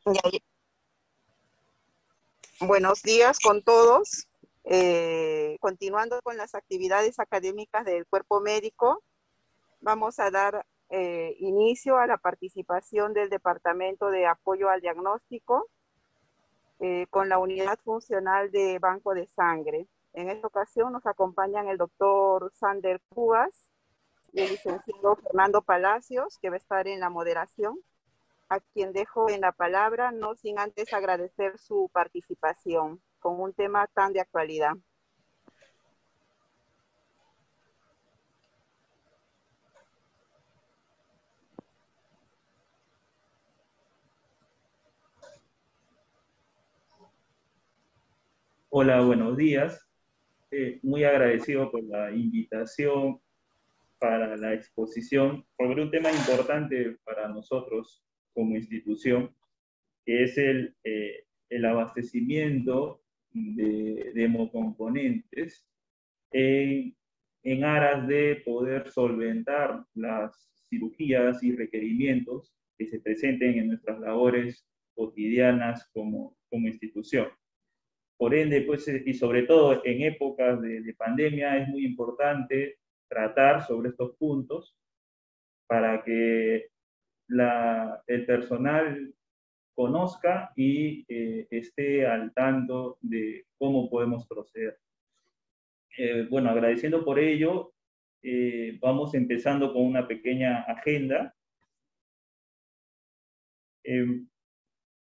Ya, buenos días con todos. Continuando con las actividades académicas del cuerpo médico, vamos a dar inicio a la participación del Departamento de Apoyo al Diagnóstico con la unidad funcional de Banco de Sangre. En esta ocasión nos acompañan el doctor Sander Cubas y el licenciado Fernando Palacios, que va a estar en la moderación, a quien dejo en la palabra, no sin antes agradecer su participación con un tema tan de actualidad. Hola, buenos días. Muy agradecido por la invitación para la exposición sobre un tema importante para nosotros como institución, que es el abastecimiento de hemocomponentes en, en aras de poder solventar las cirugías y requerimientos que se presenten en nuestras labores cotidianas como institución. Por ende, pues, y sobre todo en épocas de pandemia, es muy importante tratar sobre estos puntos para que el personal conozca y esté al tanto de cómo podemos proceder. Bueno, agradeciendo por ello, vamos empezando con una pequeña agenda. Eh,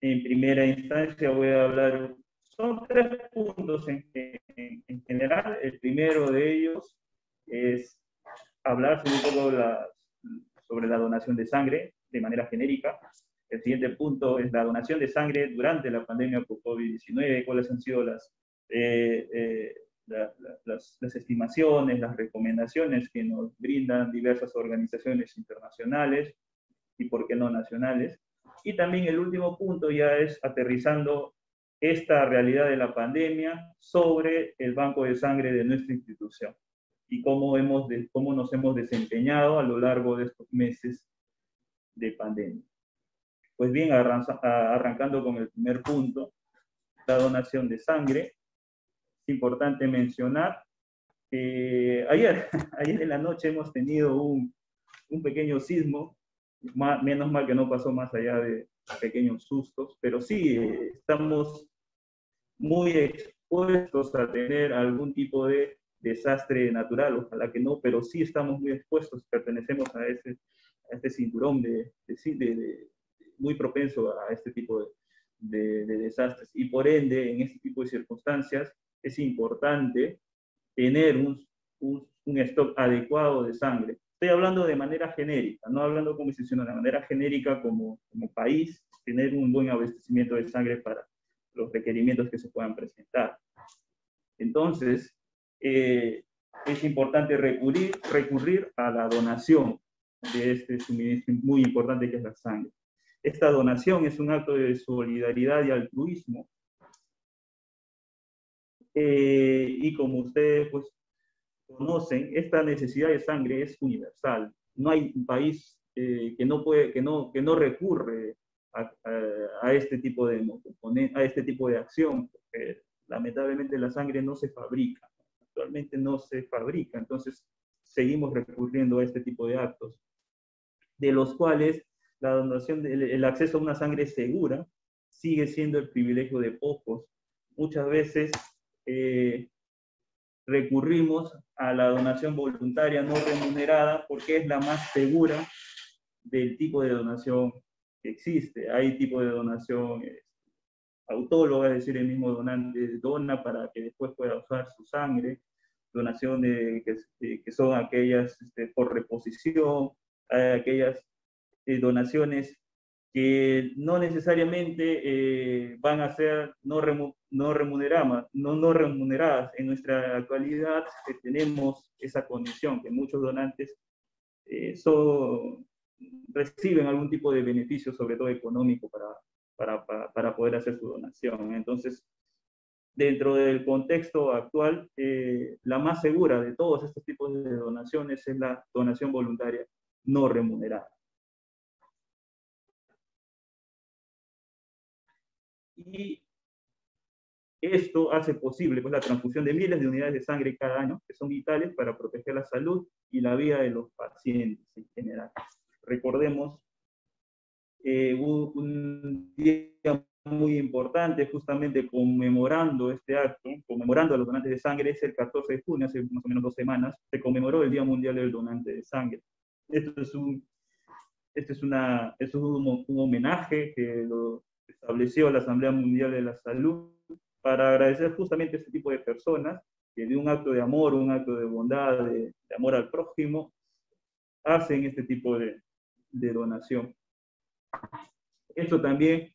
en primera instancia voy a hablar, son tres puntos en general. El primero de ellos es hablar sobre, sobre la donación de sangre de manera genérica. El siguiente punto es la donación de sangre durante la pandemia por COVID-19, cuáles han sido eh, eh, las estimaciones, las recomendaciones que nos brindan diversas organizaciones internacionales y, por qué no, nacionales. Y también el último punto ya es aterrizando esta realidad de la pandemia sobre el banco de sangre de nuestra institución y cómo nos hemos desempeñado a lo largo de estos meses de pandemia. Pues bien, arrancando con el primer punto, la donación de sangre. Es importante mencionar que ayer en la noche hemos tenido un pequeño sismo, menos mal que no pasó más allá de pequeños sustos, pero sí estamos muy expuestos a tener algún tipo de desastre natural, ojalá que no, pero sí estamos muy expuestos, pertenecemos a este cinturón muy propenso a este tipo de desastres. Y por ende, en este tipo de circunstancias, es importante tener un stock adecuado de sangre. Estoy hablando de manera genérica, no hablando como institución, de manera genérica como país, tener un buen abastecimiento de sangre para los requerimientos que se puedan presentar. Entonces, es importante recurrir a la donación de este suministro muy importante que es la sangre. Esta donación es un acto de solidaridad y altruismo. Y como ustedes pues, conocen, esta necesidad de sangre es universal. No hay un país que no recurre a este tipo a este tipo de acción, porque lamentablemente la sangre no se fabrica, actualmente no se fabrica, entonces seguimos recurriendo a este tipo de actos, de los cuales la donación, el acceso a una sangre segura sigue siendo el privilegio de pocos. Muchas veces recurrimos a la donación voluntaria no remunerada porque es la más segura del tipo de donación que existe. Hay tipo de donación autóloga, es decir, el mismo donante dona para que después pueda usar su sangre, donaciones que son aquellas por reposición, aquellas donaciones que no necesariamente van a ser no remuneradas. En nuestra actualidad tenemos esa condición que muchos donantes son, reciben algún tipo de beneficio, sobre todo económico, para poder hacer su donación. Entonces, dentro del contexto actual, la más segura de todos estos tipos de donaciones es la donación voluntaria no remunerada. y esto hace posible pues, la transfusión de miles de unidades de sangre cada año, que son vitales para proteger la salud y la vida de los pacientes en general. Recordemos un día muy importante, justamente conmemorando este acto, conmemorando a los donantes de sangre, es el 14 de junio, hace más o menos 2 semanas, se conmemoró el Día Mundial del Donante de Sangre. Un homenaje que lo estableció la Asamblea Mundial de la Salud para agradecer justamente a este tipo de personas que de un acto de amor, un acto de bondad, de amor al prójimo, hacen este tipo de donación. Esto también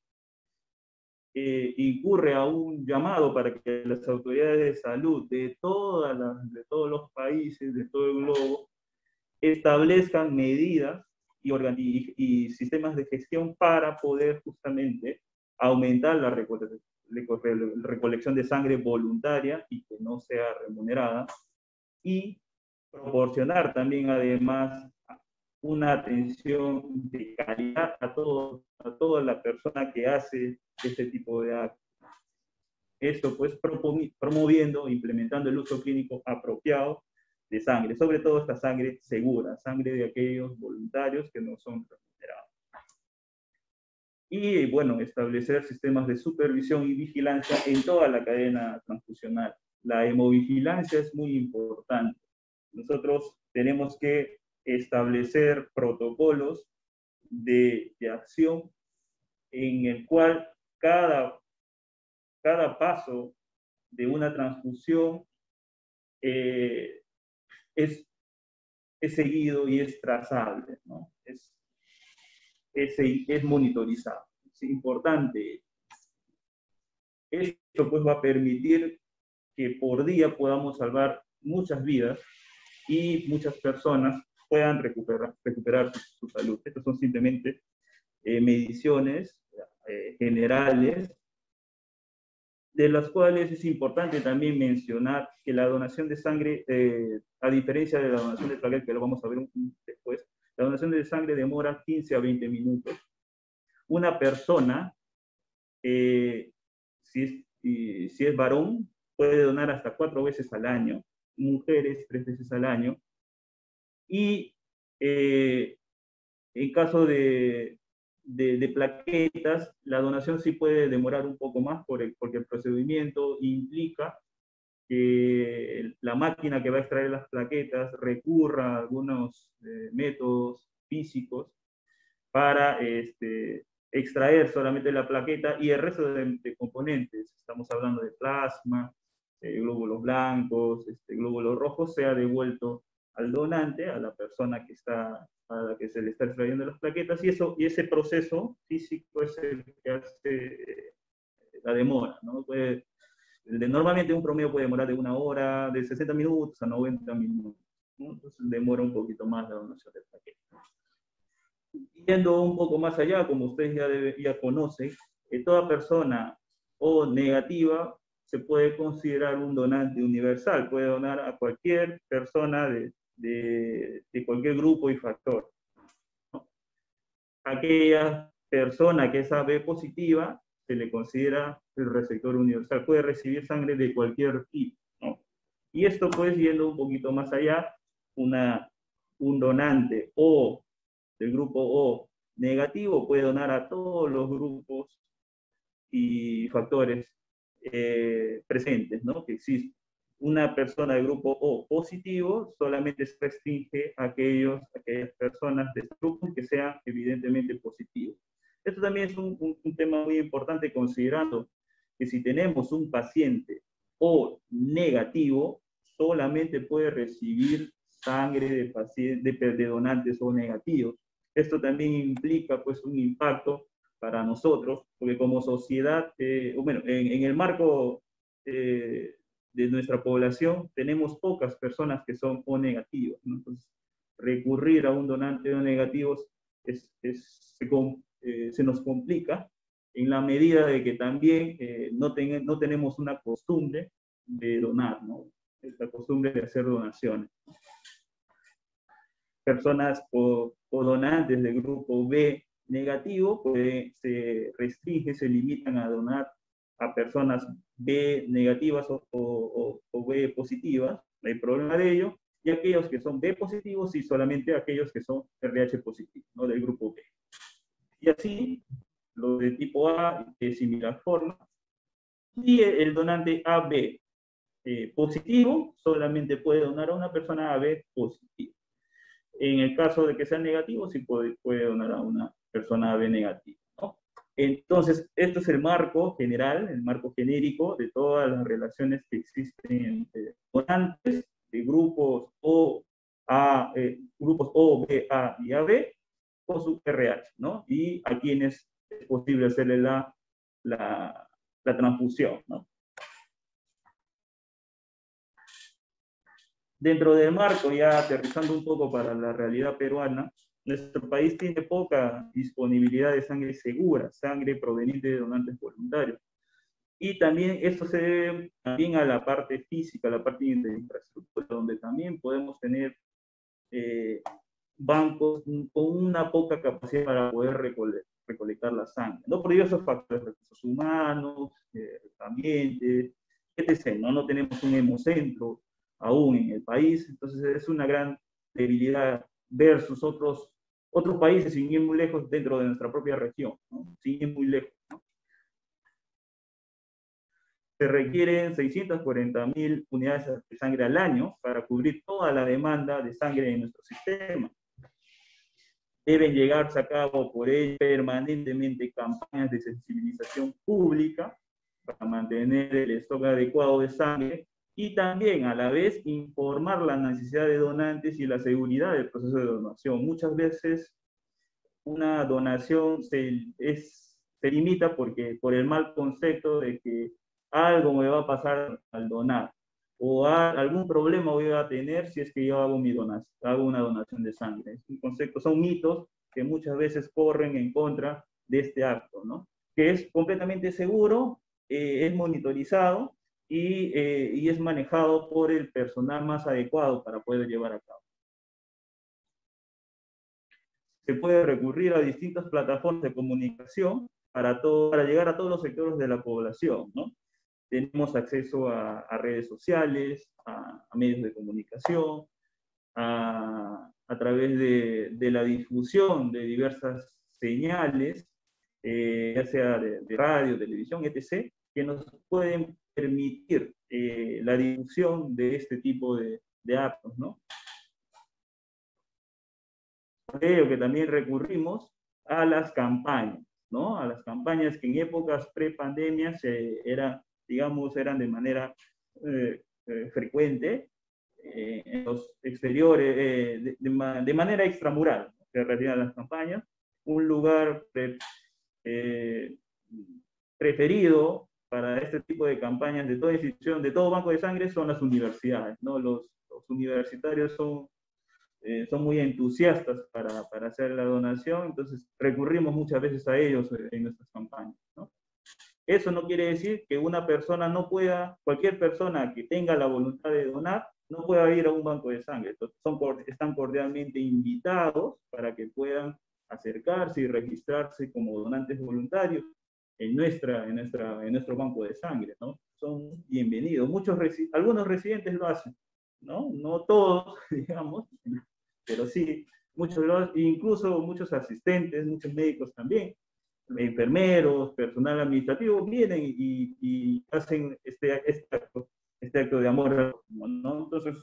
incurre a un llamado para que las autoridades de salud de todos los países, de todo el globo, establezcan medidas y sistemas de gestión para poder justamente aumentar la recolección de sangre voluntaria y que no sea remunerada, y proporcionar también además una atención de calidad a toda la persona que hace este tipo de actos. Esto pues promoviendo, implementando el uso clínico apropiado de sangre, sobre todo esta sangre segura, sangre de aquellos voluntarios que no son remunerados. Y bueno, establecer sistemas de supervisión y vigilancia en toda la cadena transfusional. La hemovigilancia es muy importante. Nosotros tenemos que establecer protocolos de acción en el cual cada paso de una transfusión es seguido y es trazable, ¿no? Es monitorizado. Es importante. Esto pues va a permitir que por día podamos salvar muchas vidas y muchas personas puedan recuperar su salud. Estas son simplemente mediciones generales, de las cuales es importante también mencionar que la donación de sangre, a diferencia de la donación de plaquetas, que lo vamos a ver después, la donación de sangre demora 15 a 20 minutos. Una persona, si es varón, puede donar hasta 4 veces al año, mujeres 3 veces al año, y en caso de plaquetas, la donación sí puede demorar un poco más porque el procedimiento implica que la máquina que va a extraer las plaquetas recurra a algunos métodos físicos para extraer solamente la plaqueta y el resto de componentes. Estamos hablando de plasma, glóbulos blancos, glóbulos rojos, sea devuelto al donante, a la persona a la que se le está extrayendo las plaquetas, y ese proceso físico es el que hace la demora, ¿no? Normalmente un promedio puede demorar de 1 hora, de 60 minutos a 90 minutos, ¿no? Entonces demora un poquito más la donación de plaquetas. Yendo un poco más allá, como ustedes ya conocen, toda persona O negativa se puede considerar un donante universal, puede donar a cualquier persona de cualquier grupo y factor, ¿no? Aquella persona que es AB positiva se le considera el receptor universal, puede recibir sangre de cualquier tipo, ¿no? Y esto pues yendo un poquito más allá, un donante O del grupo O negativo puede donar a todos los grupos y factores presentes, ¿no? Que existen. Una persona del grupo O positivo solamente se restringe a aquellas personas de este grupo que sean evidentemente positivos. Esto también es un tema muy importante, considerando que si tenemos un paciente O negativo, solamente puede recibir sangre de donantes O negativos. Esto también implica pues un impacto para nosotros, porque como sociedad, bueno, en el marco de nuestra población tenemos pocas personas que son O negativas, ¿no? Entonces, recurrir a un donante O negativo se nos complica en la medida de que también no tenemos una costumbre de donar, ¿no? Esta costumbre de hacer donaciones. Personas o donantes del grupo B negativo, pues se restringen, se limitan a donar a personas B negativas o B positivas, no hay problema de ello, y aquellos que son B positivos y solamente aquellos que son RH positivos, ¿no? Del grupo B. Y así, los de tipo A, de similar forma, y el donante AB positivo solamente puede donar a una persona AB positiva. En el caso de que sea negativo, sí puede donar a una persona AB negativa, ¿no? Entonces, esto es el marco general, el marco genérico de todas las relaciones que existen entre donantes de grupos O, grupos O, B, A y AB con su RH, ¿no? Y a quienes es posible hacerle la transfusión, ¿no? Dentro del marco, ya aterrizando un poco para la realidad peruana, nuestro país tiene poca disponibilidad de sangre segura, sangre proveniente de donantes voluntarios. Y también esto se debe también a la parte física, a la parte de infraestructura, donde también podemos tener bancos con una poca capacidad para poder recolectar la sangre, ¿no? Por diversos factores, recursos humanos, ambiente, etc., ¿no? No tenemos un hemocentro aún en el país, entonces es una gran debilidad versus otros países sin ir muy lejos dentro de nuestra propia región, ¿no? Sin ir muy lejos, ¿no? Se requieren 640.000 unidades de sangre al año para cubrir toda la demanda de sangre en nuestro sistema. Deben llegarse a cabo por ello permanentemente campañas de sensibilización pública para mantener el stock adecuado de sangre y también a la vez informar la necesidad de donantes y la seguridad del proceso de donación. Muchas veces una donación se limita por el mal concepto de que algo me va a pasar al donar o algún problema voy a tener si es que yo hago una donación de sangre. Es un concepto, son mitos que muchas veces corren en contra de este acto, ¿no? Que es completamente seguro, es monitorizado y es manejado por el personal más adecuado para poder llevar a cabo. Se puede recurrir a distintas plataformas de comunicación para llegar a todos los sectores de la población, ¿no? Tenemos acceso a redes sociales, a medios de comunicación, a través de la difusión de diversas señales, ya sea de radio, televisión, etc., que nos pueden permitir la difusión de este tipo de actos, ¿no? Creo que también recurrimos a las campañas, ¿no? A las campañas que en épocas pre-pandemia eran de manera frecuente en los exteriores, de manera extramural, se realizan las campañas. Un lugar preferido para este tipo de campañas de toda institución, de todo banco de sangre, son las universidades, ¿no? Los universitarios son muy entusiastas para hacer la donación, entonces recurrimos muchas veces a ellos en nuestras campañas, ¿no? Eso no quiere decir que una persona no pueda, cualquier persona que tenga la voluntad de donar, no pueda ir a un banco de sangre. Entonces, están cordialmente invitados para que puedan acercarse y registrarse como donantes voluntarios en nuestro banco de sangre, ¿no? Son bienvenidos. Algunos residentes lo hacen, ¿no? No todos, digamos, pero sí, incluso muchos asistentes, muchos médicos también, enfermeros, personal administrativo, vienen y hacen este acto de amor, ¿no? Entonces,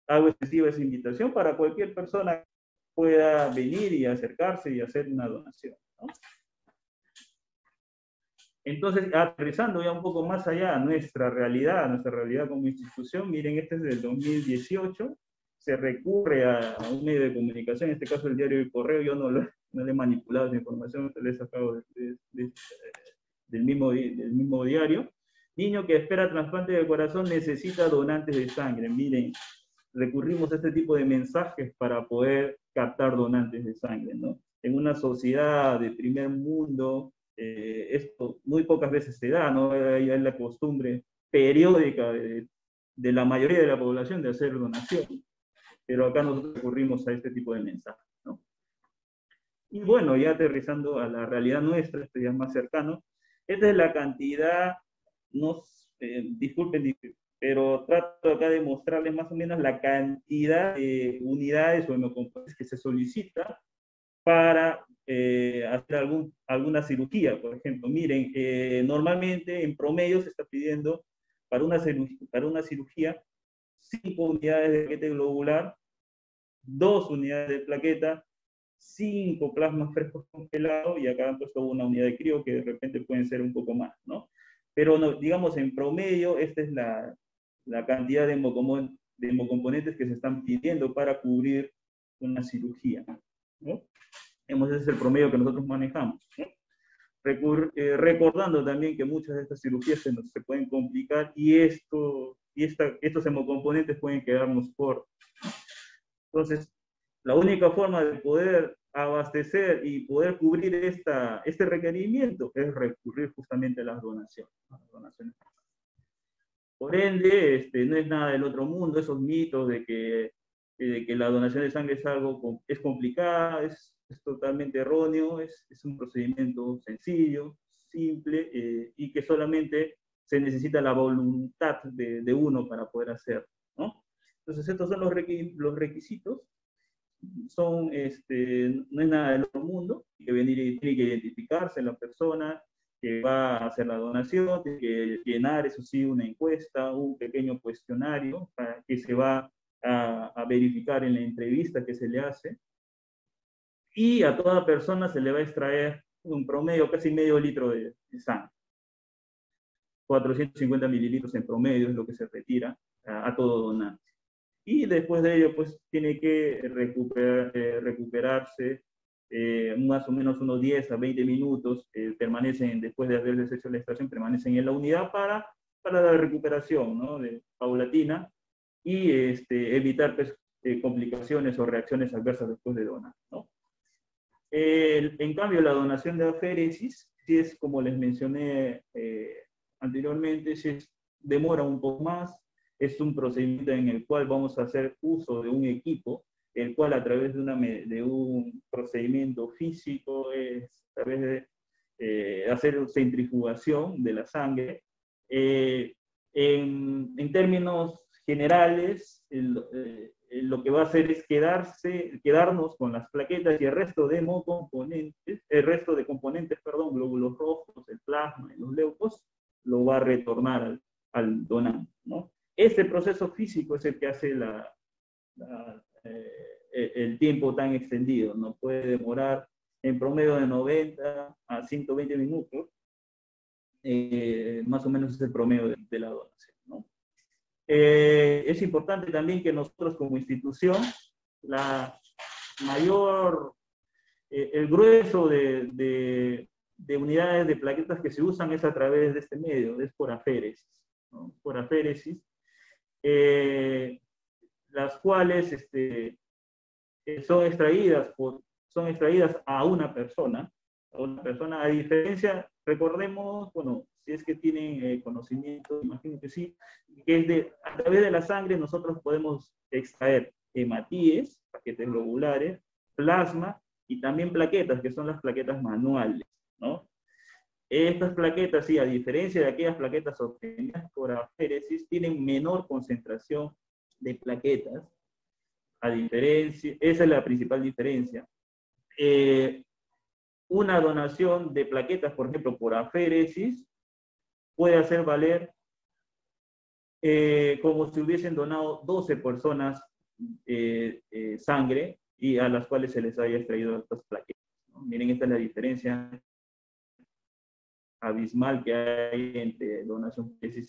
hago excesiva esa invitación para cualquier persona que pueda venir y acercarse y hacer una donación, ¿no? Entonces, aterrizando ya un poco más allá a nuestra realidad como institución, miren, este es del 2018, se recurre a un medio de comunicación, en este caso el diario El Correo, yo no le he manipulado esa información, se le he sacado del mismo diario. Niño que espera trasplante de corazón necesita donantes de sangre. Miren, recurrimos a este tipo de mensajes para poder captar donantes de sangre, ¿no? En una sociedad de primer mundo, esto muy pocas veces se da, ¿no? Hay la costumbre periódica de la mayoría de la población de hacer donación, pero acá nosotros recurrimos a este tipo de mensajes, ¿no? Y bueno, ya aterrizando a la realidad nuestra, esto ya es más cercano, Esta es la cantidad, no, disculpen, pero trato acá de mostrarles más o menos la cantidad de unidades o hemocomponentes que se solicita para hacer alguna cirugía. Por ejemplo, miren, normalmente en promedio se está pidiendo para una cirugía 5 unidades de plaqueta globular, 2 unidades de plaqueta, 5 plasmas frescos congelados, y acá han puesto una unidad de crío que de repente pueden ser un poco más, ¿no? Pero no, digamos, en promedio, esta es la cantidad de hemocomponentes que se están pidiendo para cubrir una cirugía, ¿no? Ese es el promedio que nosotros manejamos, ¿no? Recordando también que muchas de estas cirugías se pueden complicar y estos hemocomponentes pueden quedarnos cortos. Entonces, la única forma de poder abastecer y poder cubrir este requerimiento es recurrir justamente a las donaciones. Por ende, no es nada del otro mundo, esos mitos de que la donación de sangre es complicada, es totalmente erróneo, es un procedimiento sencillo, simple, y que solamente se necesita la voluntad de uno para poder hacerlo, ¿no? Entonces, estos son los requisitos. No es nada del otro mundo, tiene que identificarse la persona que va a hacer la donación, tiene que llenar, eso sí, una encuesta, un pequeño cuestionario que se va a verificar en la entrevista que se le hace, y a toda persona se le va a extraer un promedio casi medio litro de sangre. 450 mililitros en promedio es lo que se retira a todo donante. Y después de ello, pues, tiene que recuperarse más o menos unos 10 a 20 minutos, permanecen, después de haberles hecho la extracción, permanecen en la unidad para la recuperación, ¿no? Paulatina, y evitar, pues, complicaciones o reacciones adversas después de donar, ¿no? En cambio, la donación de aféresis, si es como les mencioné anteriormente, si demora un poco más. Es un procedimiento en el cual vamos a hacer uso de un equipo, el cual a través de un procedimiento físico, a través de hacer centrifugación de la sangre. En términos generales, lo que va a hacer es quedarnos con las plaquetas, y el resto de componentes, glóbulos rojos, el plasma y los leucos, lo va a retornar al donante, ¿no? Este proceso físico es el que hace el tiempo tan extendido, ¿no? Puede demorar en promedio de 90 a 120 minutos, más o menos es el promedio de la donación, ¿no? Es importante también que nosotros como institución, el grueso de unidades de plaquetas que se usan es a través de este medio, es por aféresis, ¿no? Por aféresis, las cuales son extraídas a una persona, a diferencia, recordemos, bueno, si es que tienen conocimiento, imagino que sí, que a través de la sangre nosotros podemos extraer hematíes, paquetes globulares, plasma y también plaquetas, que son las plaquetas manuales, ¿no? Estas plaquetas, sí, a diferencia de aquellas plaquetas obtenidas por aféresis, tienen menor concentración de plaquetas, esa es la principal diferencia. Una donación de plaquetas, por ejemplo, por aféresis, puede hacer valer como si hubiesen donado 12 personas sangre, y a las cuales se les haya extraído estas plaquetas, ¿no? Miren, esta es la diferencia abismal que hay entre donación de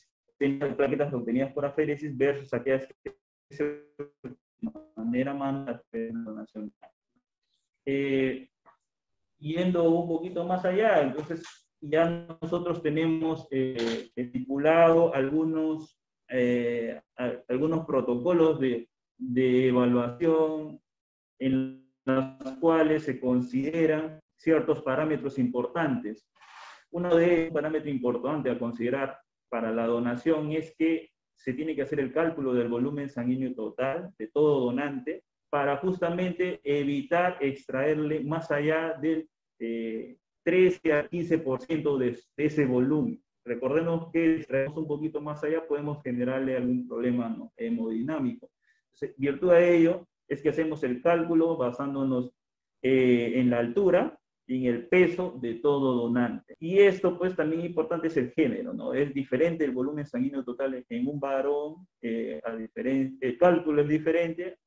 plaquetas obtenidas por aféresis versus aquellas que se de manera manual de donación. Yendo un poquito más allá, entonces ya nosotros tenemos estipulado algunos protocolos de evaluación en los cuales se consideran ciertos parámetros importantes. Uno de los parámetros importantes a considerar para la donación es que se tiene que hacer el cálculo del volumen sanguíneo total de todo donante para justamente evitar extraerle más allá 13 a 15% de ese volumen. Recordemos que si traemos un poquito más allá, podemos generarle algún problema, ¿no?, hemodinámico. Entonces, virtud de ello es que hacemos el cálculo basándonos en la altura y en el peso de todo donante. Y esto, pues, también importante es el género, ¿no? Es diferente el volumen sanguíneo total en un varón, el cálculo es diferente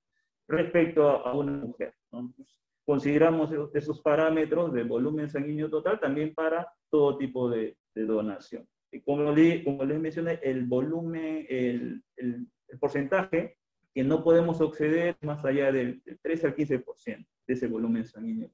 respecto a una mujer, ¿no? Entonces, consideramos esos parámetros de volumen sanguíneo total también para todo tipo de donación. Y como les mencioné, el volumen, el porcentaje que no podemos exceder más allá del 13 al 15% de ese volumen sanguíneo.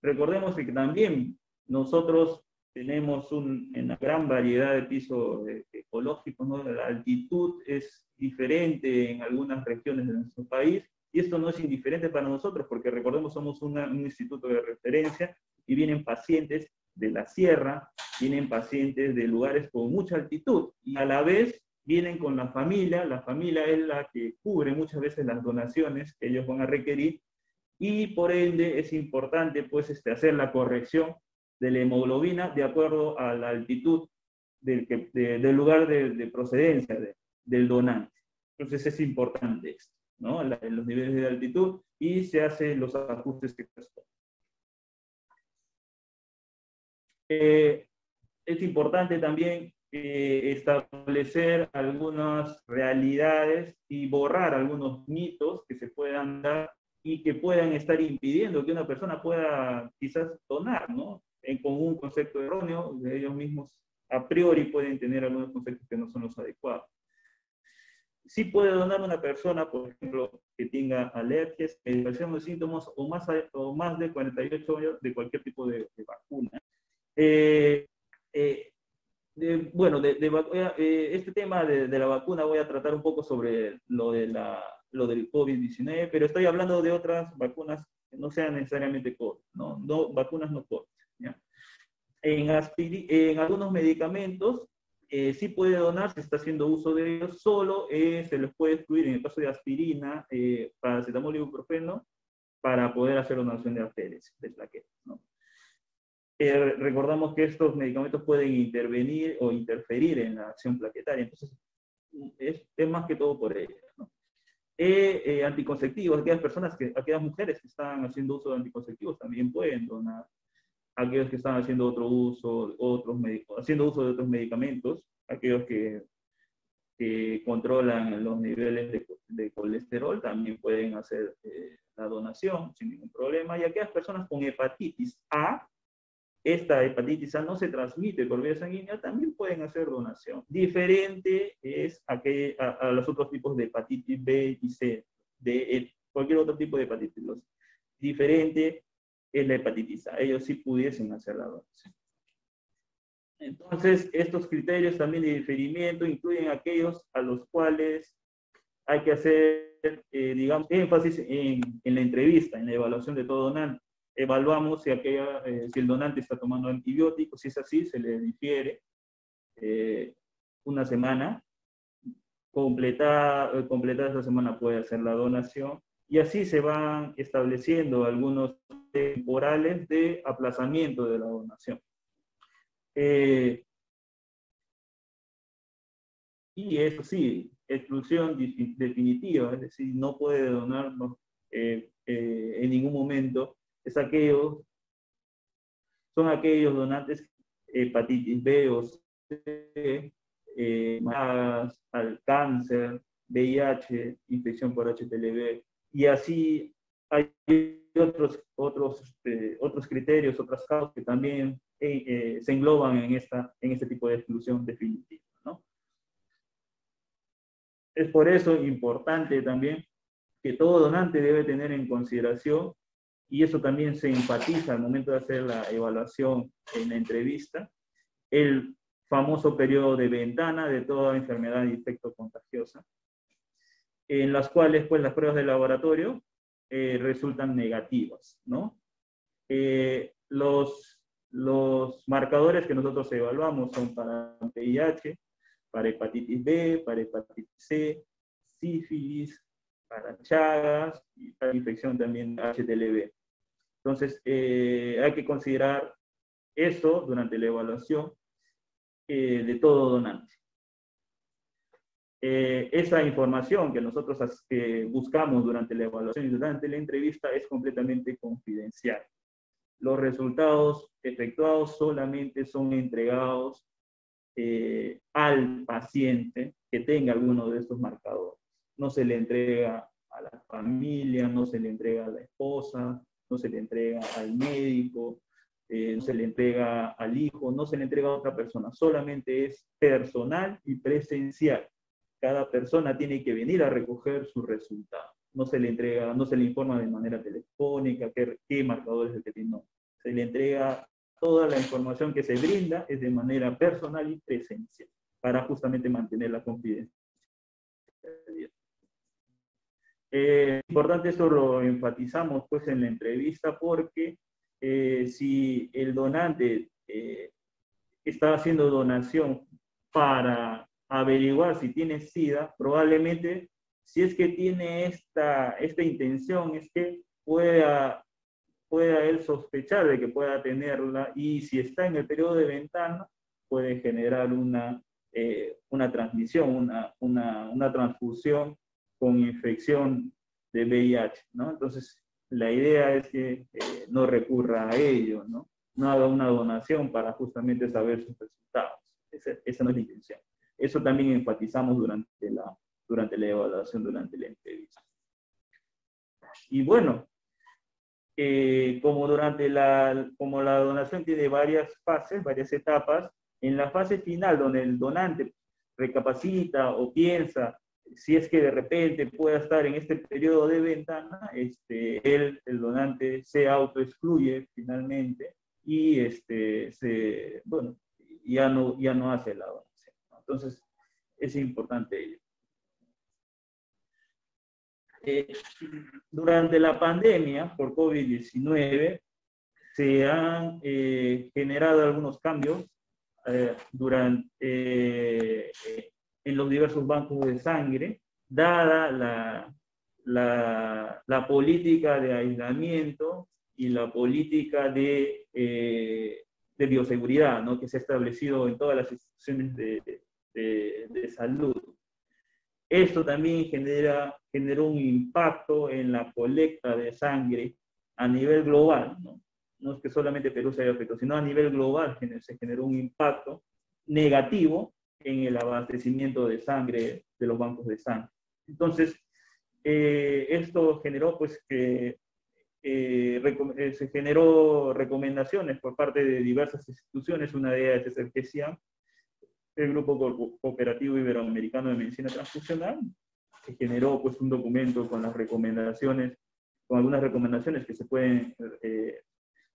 Recordemos que también nosotros tenemos una gran variedad de pisos ecológicos, ¿no? La altitud es diferente en algunas regiones de nuestro país, y esto no es indiferente para nosotros, porque recordemos, somos un instituto de referencia, y vienen pacientes de la sierra, vienen pacientes de lugares con mucha altitud, y a la vez vienen con la familia es la que cubre muchas veces las donaciones que ellos van a requerir, y por ende es importante, pues, hacer la corrección de la hemoglobina de acuerdo a la altitud del lugar de procedencia del donante. Entonces es importante esto, ¿no? Los niveles de altitud, y se hacen los ajustes que corresponden. Es importante también establecer algunas realidades y borrar algunos mitos que se puedan dar y que puedan estar impidiendo que una persona pueda quizás donar, ¿no? Con un concepto erróneo, de ellos mismos a priori pueden tener algunos conceptos que no son los adecuados. Sí puede donar una persona, por ejemplo, que tenga alergias, medicación o síntomas, o más de 48 años de cualquier tipo de vacuna. Bueno, este tema de la vacuna voy a tratar un poco sobre lo del COVID-19, pero estoy hablando de otras vacunas que no sean necesariamente COVID, ¿no? Vacunas no COVID, ¿ya? En algunos medicamentos sí puede donar, se está haciendo uso de ellos, solo se les puede excluir en el caso de aspirina, paracetamol y ibuprofeno, para poder hacer donación de arterias, de plaquetas, ¿no? Recordamos que estos medicamentos pueden intervenir o interferir en la acción plaquetaria, entonces es más que todo por ello, ¿no? Anticonceptivos, aquellas mujeres que están haciendo uso de anticonceptivos también pueden donar. Aquellos que están haciendo haciendo uso de otros medicamentos, aquellos que controlan los niveles de colesterol también pueden hacer la donación sin ningún problema. Y aquellas personas con hepatitis A, esta hepatitis A no se transmite por vía sanguínea, también pueden hacer donación. Diferente es a los otros tipos de hepatitis B y C, de cualquier otro tipo de hepatitis. Diferente es la hepatitis A. Ellos sí pudiesen hacer la donación. Entonces, estos criterios también de diferimiento incluyen aquellos a los cuales hay que hacer, digamos, énfasis en la entrevista, en la evaluación de todo donante. Evaluamos si el donante está tomando antibióticos. Si es así, se le difiere una semana. Completada esa semana puede hacer la donación. Y así se van estableciendo algunos temporales de aplazamiento de la donación. Y eso sí, exclusión definitiva, es decir, no puede donarnos en ningún momento. Son aquellos donantes hepatitis B o C, más al cáncer, VIH, infección por HPLV, y así hay otros criterios, otras causas que también se engloban en este tipo de exclusión definitiva, ¿no? Es por eso importante también que todo donante debe tener en consideración, y eso también se enfatiza al momento de hacer la evaluación en la entrevista, el famoso periodo de ventana de toda enfermedad infecto-contagiosa, en las cuales, pues, las pruebas de laboratorio resultan negativas, ¿no? Los marcadores que nosotros evaluamos son para VIH, para hepatitis B, para hepatitis C, sífilis, para Chagas y para infección también HTLV. Entonces, hay que considerar eso durante la evaluación de todo donante. Esa información que nosotros buscamos durante la evaluación y durante la entrevista es completamente confidencial. Los resultados efectuados solamente son entregados al paciente que tenga alguno de estos marcadores. No se le entrega a la familia, no se le entrega a la esposa, no se le entrega al médico, no se le entrega al hijo, no se le entrega a otra persona, solamente es personal y presencial. Cada persona tiene que venir a recoger su resultado. No se le entrega, no se le informa de manera telefónica qué marcadores es el que tiene. No. Se le entrega toda la información que se brinda es de manera personal y presencial, para justamente mantener la confidencialidad. Importante, esto lo enfatizamos pues en la entrevista, porque si el donante está haciendo donación para averiguar si tiene SIDA, probablemente, si es que tiene esta intención, es que pueda él sospechar de que pueda tenerla, y si está en el periodo de ventana, puede generar una transmisión, una transfusión con infección de VIH, ¿no? Entonces, la idea es que no recurra a ello, ¿no? No haga una donación para justamente saber sus resultados. Esa no es la intención. Eso también enfatizamos durante la evaluación, durante la entrevista. Y bueno, como la donación tiene varias fases, varias etapas, en la fase final, donde el donante recapacita o piensa si es que de repente pueda estar en este periodo de ventana, el donante se autoexcluye finalmente y bueno, ya no hace la donación. Entonces, es importante ello. Durante la pandemia por COVID-19 se han generado algunos cambios en los diversos bancos de sangre, dada la política de aislamiento y la política de bioseguridad, ¿no?, que se ha establecido en todas las instituciones de salud. Esto también generó un impacto en la colecta de sangre a nivel global, ¿no? No es que solamente Perú se haya afectado, sino a nivel global se generó un impacto negativo en el abastecimiento de sangre de los bancos de sangre. Entonces, esto generó pues que se generó recomendaciones por parte de diversas instituciones. Una de ellas es el GESIAM, el Grupo Cooperativo Iberoamericano de Medicina Transfusional, que generó pues un documento con las recomendaciones, con algunas recomendaciones que se pueden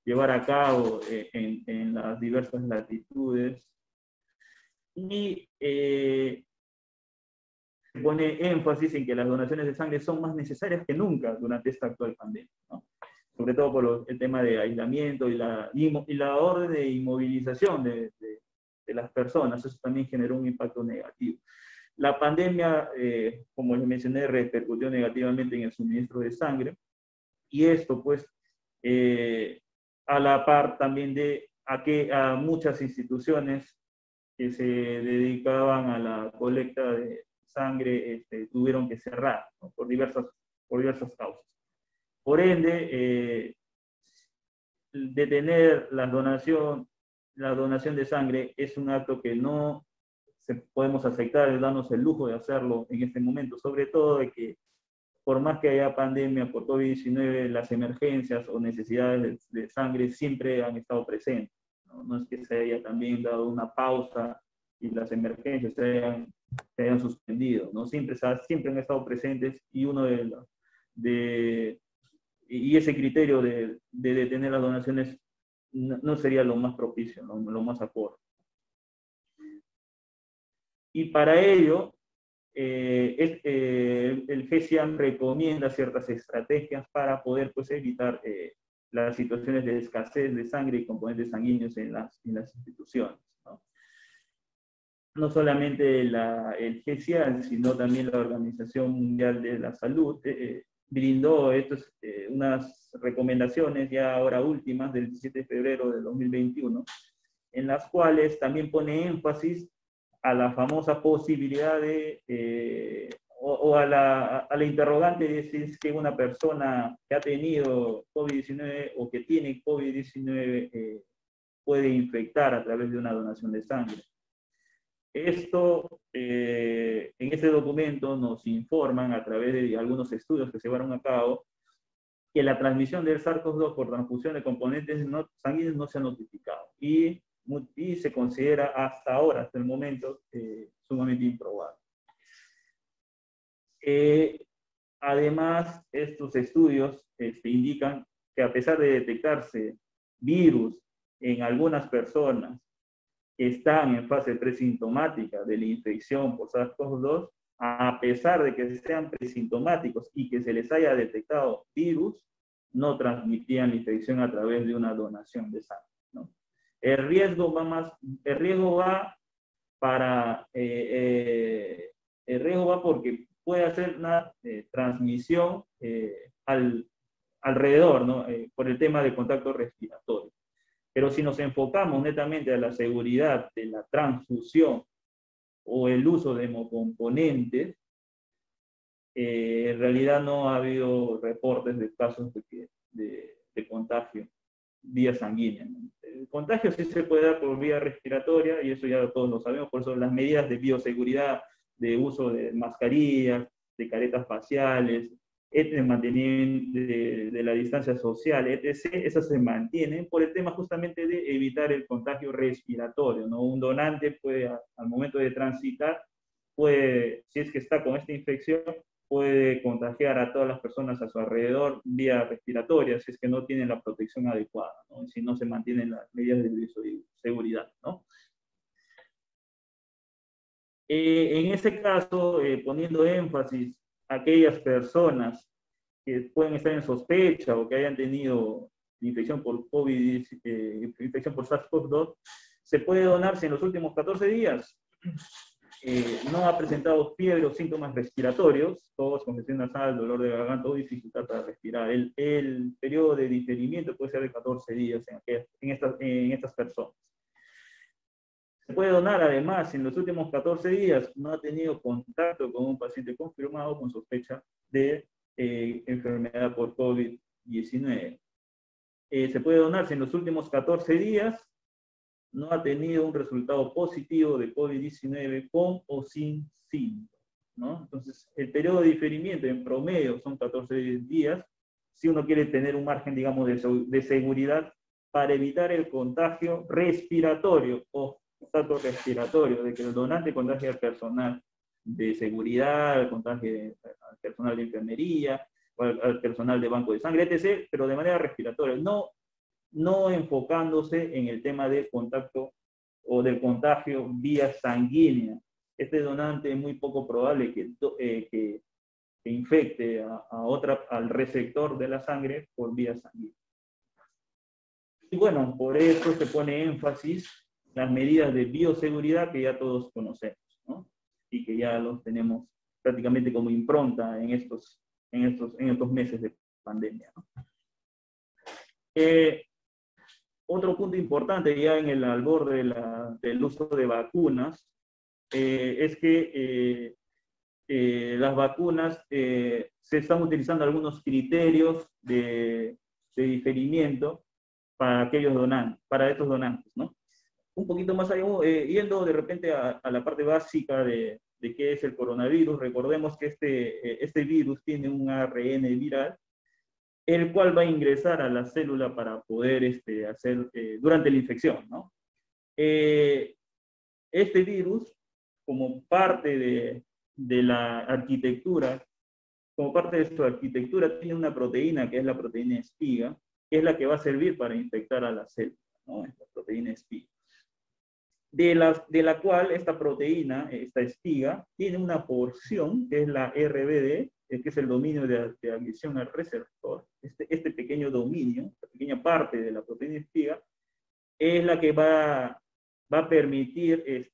llevar a cabo en las diversas latitudes. Y se pone énfasis en que las donaciones de sangre son más necesarias que nunca durante esta actual pandemia, ¿no? Sobre todo por el tema de aislamiento y la orden de inmovilización de las personas. Eso también generó un impacto negativo. La pandemia, como les mencioné, repercutió negativamente en el suministro de sangre, y esto pues a la par también de a muchas instituciones que se dedicaban a la colecta de sangre tuvieron que cerrar, ¿no?, por diversas causas. Por ende, detener la donación de sangre es un acto que no podemos aceptar, darnos el lujo de hacerlo en este momento, sobre todo de que por más que haya pandemia por COVID-19, las emergencias o necesidades de sangre siempre han estado presentes, ¿no? No es que se haya también dado una pausa y las emergencias se hayan suspendido, ¿no? Siempre han estado presentes, y y ese criterio de detener las donaciones no sería lo más propicio, ¿no?, lo más acorde. Y para ello, el GESIAM recomienda ciertas estrategias para poder pues, evitar las situaciones de escasez de sangre y componentes sanguíneos en las instituciones, ¿no? No solamente el GESIAM, sino también la Organización Mundial de la Salud brindó unas recomendaciones ya ahora últimas del 17 de febrero de 2021, en las cuales también pone énfasis a la famosa posibilidad o a la interrogante de si es que una persona que ha tenido COVID-19 o que tiene COVID-19 puede infectar a través de una donación de sangre. Esto, en este documento nos informan a través de algunos estudios que se llevaron a cabo que la transmisión del SARS-CoV-2 por transfusión de componentes sanguíneos no se ha notificado y se considera hasta ahora, hasta el momento, sumamente improbable. Además, estos estudios indican que a pesar de detectarse virus en algunas personas que están en fase presintomática de la infección por SARS-CoV-2, a pesar de que sean presintomáticos y que se les haya detectado virus, no transmitían la infección a través de una donación de sangre, ¿no? El riesgo va porque puede hacer una transmisión alrededor, ¿no? Por el tema de contacto respiratorio. Pero si nos enfocamos netamente a la seguridad de la transfusión o el uso de hemocomponentes, en realidad no ha habido reportes de casos de contagio vía sanguínea, ¿no? El contagio sí se puede dar por vía respiratoria, y eso ya todos lo sabemos, por eso las medidas de bioseguridad, de uso de mascarillas, de caretas faciales, el mantenimiento de la distancia social, etc., esas se mantienen por el tema justamente de evitar el contagio respiratorio, ¿no? Un donante puede, al momento de transitar, si es que está con esta infección, puede contagiar a todas las personas a su alrededor vía respiratoria, si es que no tienen la protección adecuada, ¿no? Si no se mantienen las medidas de seguridad, ¿no? En ese caso, poniendo énfasis a aquellas personas que pueden estar en sospecha o que hayan tenido infección por infección por SARS-CoV-2, se puede donar si en los últimos 14 días no ha presentado fiebre o síntomas respiratorios, tos, congestión nasal, dolor de garganta o dificultad para respirar. El periodo de diferimiento puede ser de 14 días en estas personas. Se puede donar además si en los últimos 14 días no ha tenido contacto con un paciente confirmado con sospecha de enfermedad por COVID-19. Se puede donar si en los últimos 14 días no ha tenido un resultado positivo de COVID-19 con o sin síntomas, ¿no? Entonces, el periodo de diferimiento en promedio son 14 días, si uno quiere tener un margen, digamos, de seguridad para evitar el contagio respiratorio o contacto respiratorio, de que el donante contagie al personal de seguridad, al personal de enfermería, o al personal de banco de sangre, etc., pero de manera respiratoria, no enfocándose en el tema del contacto o del contagio vía sanguínea. Este donante es muy poco probable que infecte al receptor de la sangre por vía sanguínea. Y bueno, por eso se pone énfasis en las medidas de bioseguridad que ya todos conocemos, ¿no? Y que ya los tenemos prácticamente como impronta en estos meses de pandemia, ¿no? Otro punto importante ya en el albor del uso de vacunas es que las vacunas se están utilizando algunos criterios de diferimiento para estos donantes, ¿no? Un poquito más allá, yendo de repente a la parte básica de qué es el coronavirus, recordemos que este virus tiene un ARN viral, el cual va a ingresar a la célula para poder hacer, durante la infección, ¿no? Este virus, como parte de la arquitectura, como parte de su arquitectura, tiene una proteína que es la proteína espiga, que es la que va a servir para infectar a la célula, ¿no? Esta proteína espiga. De la cual esta proteína, esta espiga, tiene una porción, que es la RBD, que es el dominio de adhesión al receptor. Este pequeño dominio, esta pequeña parte de la proteína espiga, es la que va a permitir, es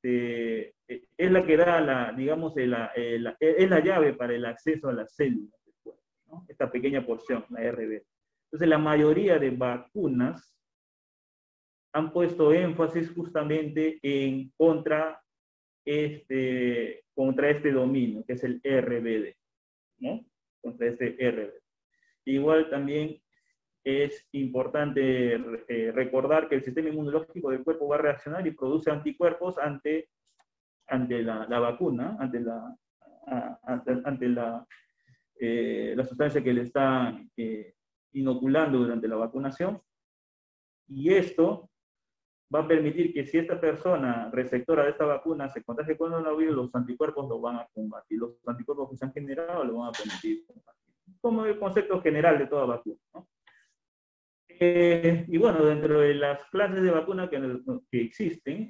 la que da, digamos, es la llave para el acceso a las células del cuerpo, ¿no? Esta pequeña porción, la RBD. Entonces, la mayoría de vacunas han puesto énfasis justamente en contra este dominio, que es el RBD, ¿no? Contra este RBD. Igual también es importante recordar que el sistema inmunológico del cuerpo va a reaccionar y produce anticuerpos ante la vacuna, ante la sustancia que le está inoculando durante la vacunación. Y esto va a permitir que si esta persona receptora de esta vacuna se contagia con coronavirus, los anticuerpos lo van a combatir. Los anticuerpos que se han generado lo van a permitir combatir. Como el concepto general de toda vacuna, ¿no? Y bueno, dentro de las clases de vacuna que existen,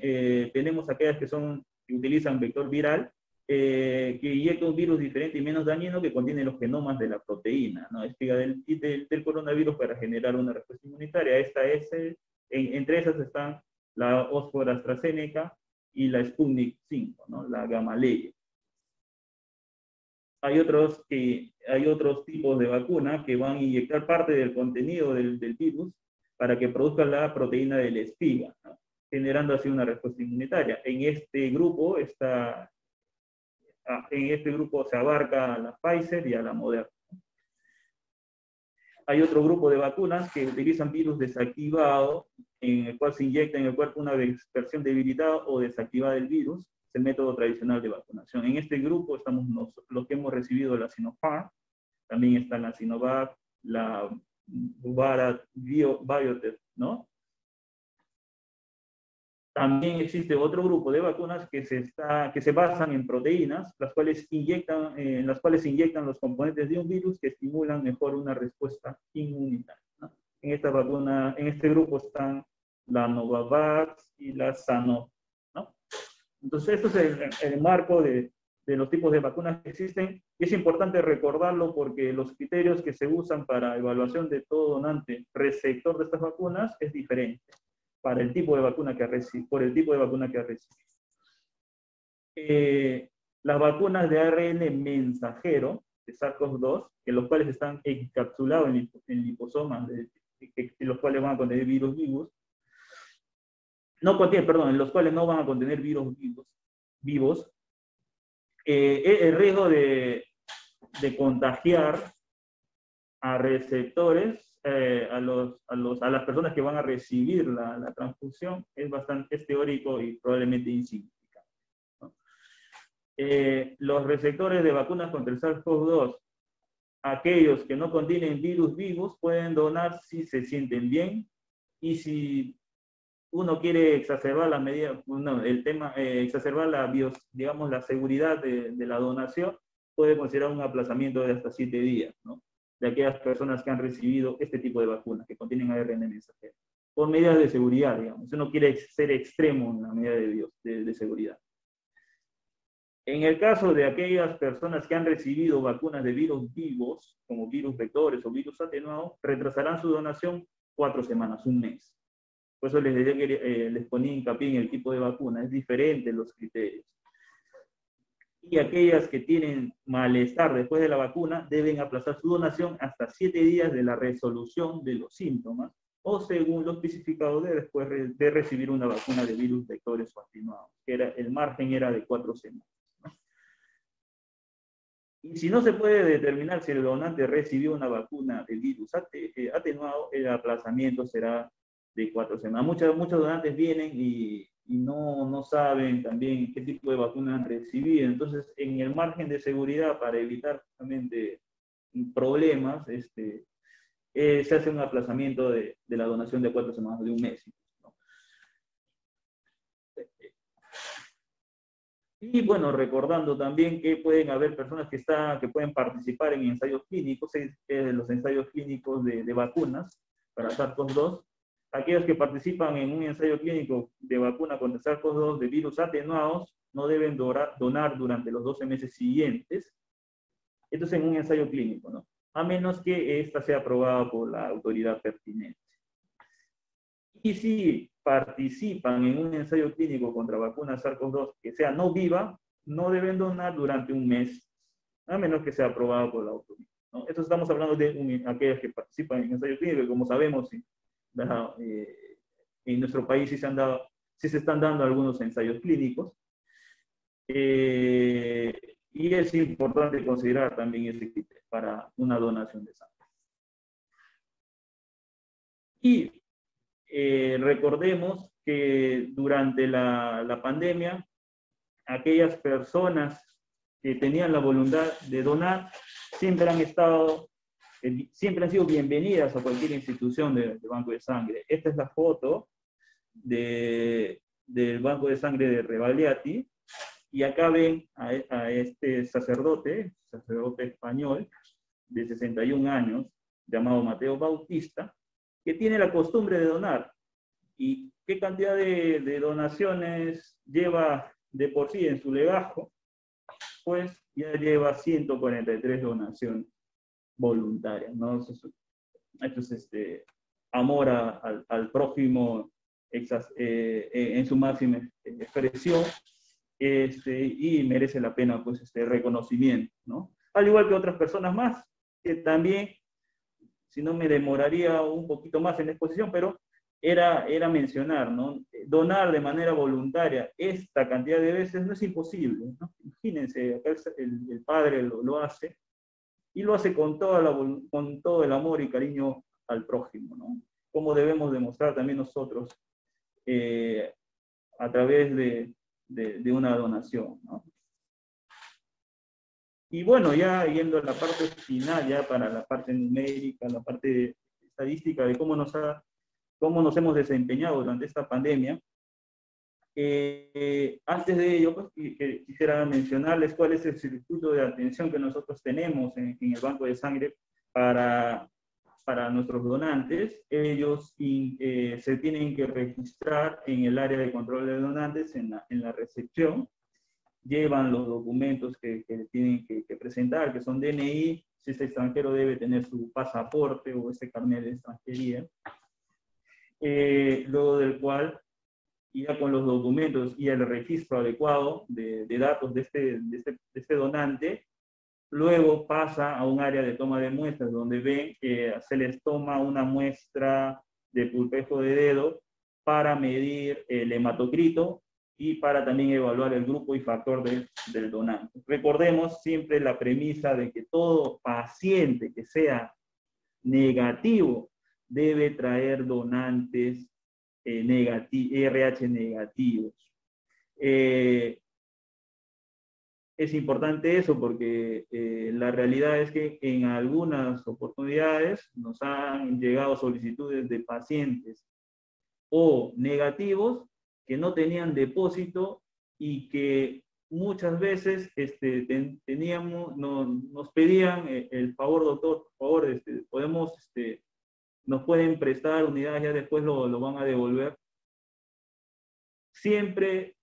tenemos aquellas que utilizan vector viral, que inyecta un virus diferente y menos dañino que contiene los genomas de la proteína, ¿no? Espiga del coronavirus para generar una respuesta inmunitaria. Entre esas están la Oxford AstraZeneca y la Sputnik 5, ¿no? La Gamaleya. Hay otros tipos de vacuna que van a inyectar parte del contenido del virus para que produzca la proteína de la espiga, ¿no? Generando así una respuesta inmunitaria. En este grupo se abarca a la Pfizer y a la Moderna. Hay otro grupo de vacunas que utilizan virus desactivado, en el cual se inyecta en el cuerpo una versión debilitada o desactivada del virus. Es el método tradicional de vacunación. En este grupo estamos los que hemos recibido la Sinopharm, también está la Sinovac, la Bharat Biotech, ¿no? También existe otro grupo de vacunas que se basan en proteínas, en las cuales se inyectan los componentes de un virus que estimulan mejor una respuesta inmunitaria, ¿no? En este grupo están la Novavax y la Sanofi, ¿no? Entonces, esto es el marco de los tipos de vacunas que existen. Y es importante recordarlo porque los criterios que se usan para evaluación de todo donante receptor de estas por el tipo de vacuna que ha recibido. Las vacunas de ARN mensajero, de SARS-CoV-2, en los cuales están encapsulados en liposomas, en los cuales van a contener virus vivos, en los cuales no van a contener virus vivos, el riesgo de contagiar a receptores, a las personas que van a recibir la transfusión es teórico y probablemente insignificante, ¿no? Los receptores de vacunas contra el SARS-CoV-2, aquellos que no contienen virus vivos, pueden donar si se sienten bien y si uno quiere exacerbar la seguridad de la donación, puede considerar un aplazamiento de hasta 7 días, ¿no? De aquellas personas que han recibido este tipo de vacunas, que contienen ARN mensajero, por medidas de seguridad, digamos. Uno quiere ser extremo en la medida de seguridad. En el caso de aquellas personas que han recibido vacunas de virus vivos, como virus vectores o virus atenuados, retrasarán su donación 4 semanas, un mes. Por eso les ponía hincapié en el tipo de vacuna, es diferente los criterios. Y aquellas que tienen malestar después de la vacuna deben aplazar su donación hasta 7 días de la resolución de los síntomas o según lo especificado después de recibir una vacuna de virus vectores o atenuados, que el margen era de 4 semanas. ¿No? Y si no se puede determinar si el donante recibió una vacuna de virus atenuado, el aplazamiento será de 4 semanas. Muchos donantes vienen y no saben también qué tipo de vacuna han recibido. Entonces, en el margen de seguridad, para evitar justamente problemas, se hace un aplazamiento de la donación de 4 semanas, de un mes, ¿no? Y bueno, recordando también que pueden haber personas que pueden participar en ensayos clínicos, los ensayos clínicos de vacunas para SARS-CoV-2. Aquellos que participan en un ensayo clínico de vacuna contra SARS-CoV-2 de virus atenuados no deben donar durante los 12 meses siguientes. Esto es en un ensayo clínico, ¿no? A menos que esta sea aprobada por la autoridad pertinente. Y si participan en un ensayo clínico contra vacuna SARS-CoV-2 que sea no viva, no deben donar durante un mes, a menos que sea aprobado por la autoridad. ¿no? Esto estamos hablando de aquellas que participan en ensayos clínicos, como sabemos, en nuestro país sí se están dando algunos ensayos clínicos. Y es importante considerar también ese criterio para una donación de sangre. Y recordemos que durante la pandemia, aquellas personas que tenían la voluntad de donar siempre han sido bienvenidas a cualquier institución de banco de sangre. Esta es la foto del banco de sangre de Rebagliati, y acá ven a este sacerdote español de 61 años, llamado Mateo Bautista, que tiene la costumbre de donar. ¿Y qué cantidad de donaciones lleva de por sí en su legajo? Pues ya lleva 143 donaciones voluntarias, ¿no? Esto es amor al prójimo en su máxima expresión, y merece la pena, pues, reconocimiento, ¿no? Al igual que otras personas más, que también, si no me demoraría un poquito más en la exposición, pero era mencionar, ¿no? Donar de manera voluntaria esta cantidad de veces no es imposible, ¿no? Imagínense, acá el padre lo hace, y lo hace con todo el amor y cariño al prójimo, ¿no? Como debemos demostrar también nosotros a través de una donación, ¿no? Y bueno, ya yendo a la parte final, ya para la parte numérica, la parte estadística de cómo nos hemos desempeñado durante esta pandemia, antes de ello, pues, quisiera mencionarles cuál es el circuito de atención que nosotros tenemos en el banco de sangre para nuestros donantes. Ellos se tienen que registrar en el área de control de donantes, en la recepción. Llevan los documentos que tienen que presentar, que son DNI, si es extranjero debe tener su pasaporte o ese carnet de extranjería. Luego del cual, ya con los documentos y el registro adecuado de datos de este donante, luego pasa a un área de toma de muestras, donde ven que se les toma una muestra de pulpejo de dedo para medir el hematocrito y para también evaluar el grupo y factor del donante. Recordemos siempre la premisa de que todo paciente que sea negativo debe traer donantes RH negativos. Es importante eso porque la realidad es que en algunas oportunidades nos han llegado solicitudes de pacientes o negativos que no tenían depósito y que muchas veces nos pedían el favor, doctor, por favor, nos pueden prestar unidades, ya después lo van a devolver. Siempre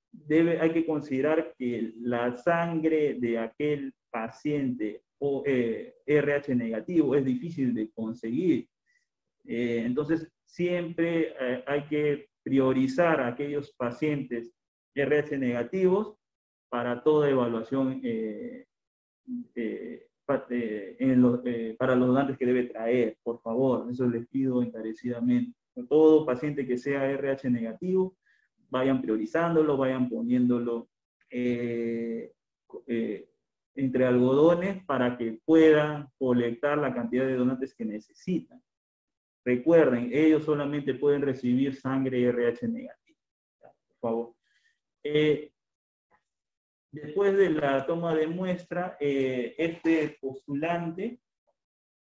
hay que considerar que la sangre de aquel paciente o RH negativo es difícil de conseguir. Entonces, siempre hay que priorizar a aquellos pacientes RH negativos para toda evaluación para los donantes que debe traer, por favor. Eso les pido encarecidamente. Todo paciente que sea RH negativo, vayan priorizándolo, vayan poniéndolo entre algodones para que puedan colectar la cantidad de donantes que necesitan. Recuerden, ellos solamente pueden recibir sangre RH negativa. Por favor. Después de la toma de muestra, este postulante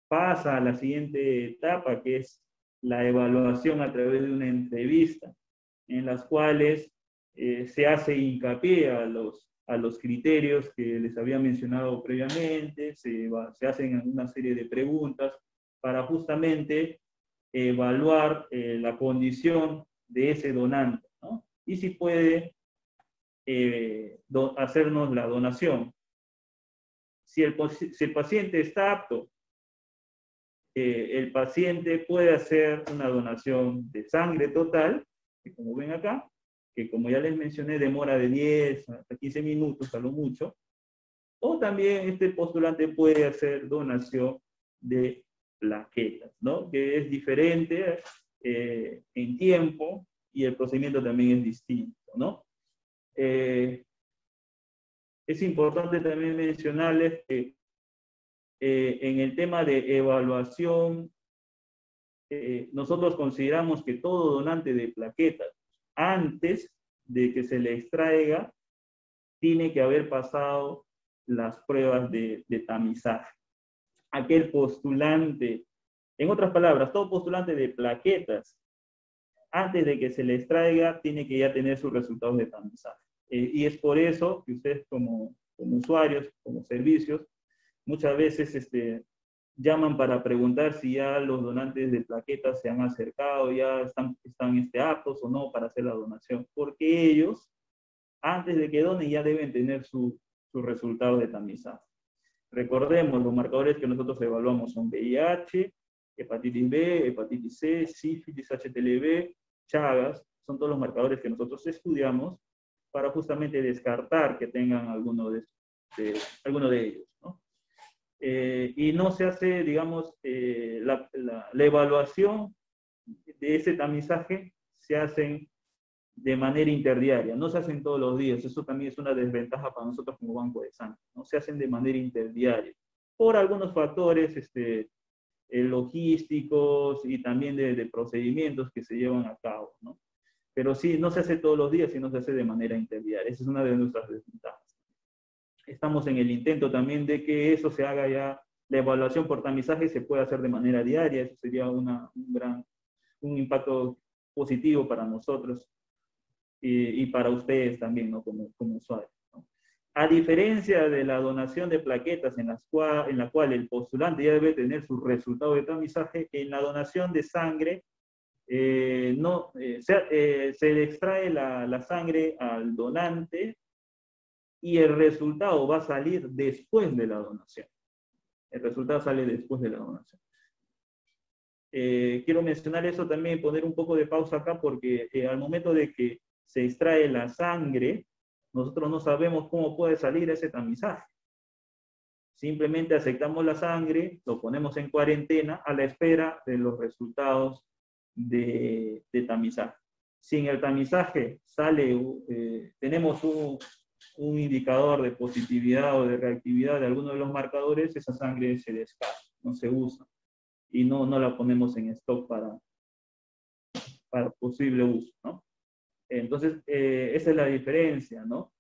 pasa a la siguiente etapa, que es la evaluación a través de una entrevista, en las cuales se hace hincapié a los criterios que les había mencionado previamente, se hacen una serie de preguntas para justamente evaluar la condición de ese donante, ¿no? Y si puede hacernos la donación. Si el paciente está apto, el paciente puede hacer una donación de sangre total, que como ven acá, que como ya les mencioné, demora de 10 hasta 15 minutos a lo mucho, o también este postulante puede hacer donación de plaquetas, ¿no? Que es diferente en tiempo y el procedimiento también es distinto, ¿no? Es importante también mencionarles que en el tema de evaluación, nosotros consideramos que todo donante de plaquetas, antes de que se le extraiga, tiene que haber pasado las pruebas de tamizaje. Aquel postulante, en otras palabras, todo postulante de plaquetas, antes de que se le extraiga, tiene que ya tener sus resultados de tamizaje. Y es por eso que ustedes como usuarios, como servicios, muchas veces llaman para preguntar si ya los donantes de plaquetas se han acercado, ya están aptos o no para hacer la donación, porque ellos, antes de que donen, ya deben tener sus resultados de tamizaje. Recordemos, los marcadores que nosotros evaluamos son VIH, hepatitis B, hepatitis C, sífilis, HTLV, Chagas, son todos los marcadores que nosotros estudiamos para justamente descartar que tengan alguno de ellos, ¿no? Y no se hace, digamos, la evaluación de ese tamizaje se hacen de manera interdiaria, no se hacen todos los días. Eso también es una desventaja para nosotros como banco de sangre, no se hacen de manera interdiaria, por algunos factores logísticos y también de procedimientos que se llevan a cabo, ¿no? Pero sí, no se hace todos los días, sino se hace de manera interdiaria. Esa es una de nuestras desventajas. Estamos en el intento también de que eso se haga ya, la evaluación por tamizaje se pueda hacer de manera diaria. Eso sería un impacto positivo para nosotros y para ustedes también, ¿no? Como usuarios, ¿no? A diferencia de la donación de plaquetas en la cual el postulante ya debe tener su resultado de tamizaje, en la donación de sangre se le extrae la sangre al donante y el resultado va a salir después de la donación. El resultado sale después de la donación. Quiero mencionar eso también, poner un poco de pausa acá, porque al momento de que se extrae la sangre, nosotros no sabemos cómo puede salir ese tamizaje. Simplemente aceptamos la sangre, lo ponemos en cuarentena a la espera de los resultados de tamizaje. Si en el tamizaje sale, tenemos un indicador de positividad o de reactividad de alguno de los marcadores, esa sangre se descarta, no se usa. Y no la ponemos en stock para posible uso, ¿no? Entonces, esa es la diferencia, ¿no?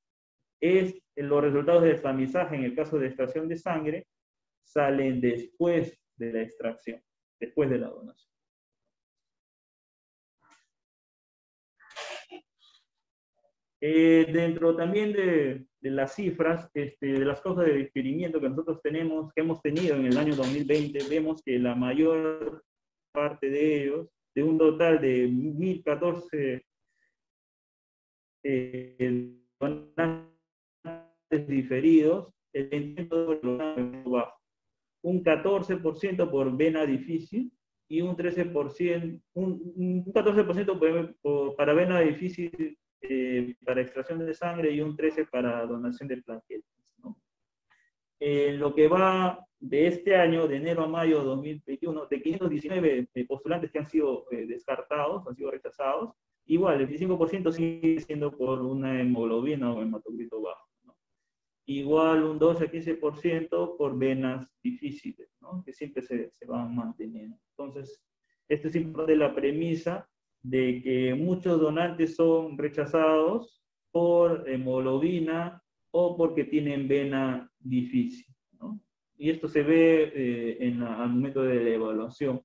Los resultados del tamizaje en el caso de extracción de sangre salen después de la extracción, después de la donación. Dentro también de las cifras, de las causas de diferimiento que nosotros tenemos, que hemos tenido en el año 2020, vemos que la mayor parte de ellos, de un total de 1.014 donantes diferidos, el 20% bajo. Un 14% por vena difícil y un 13%, un 14% para vena difícil para extracción de sangre y un 13% para donación de plaquetas, ¿no? Lo que va de este año, de enero a mayo de 2021, de 519 postulantes que han sido descartados, han sido rechazados, igual el 25% sigue siendo por una hemoglobina o hematocrito bajo, ¿no? Igual un 12 a 15% por venas difíciles, ¿no? Que siempre se van manteniendo. Entonces, esta es importante la premisa de que muchos donantes son rechazados por hemoglobina o porque tienen vena difícil, ¿no? Y esto se ve al momento de la evaluación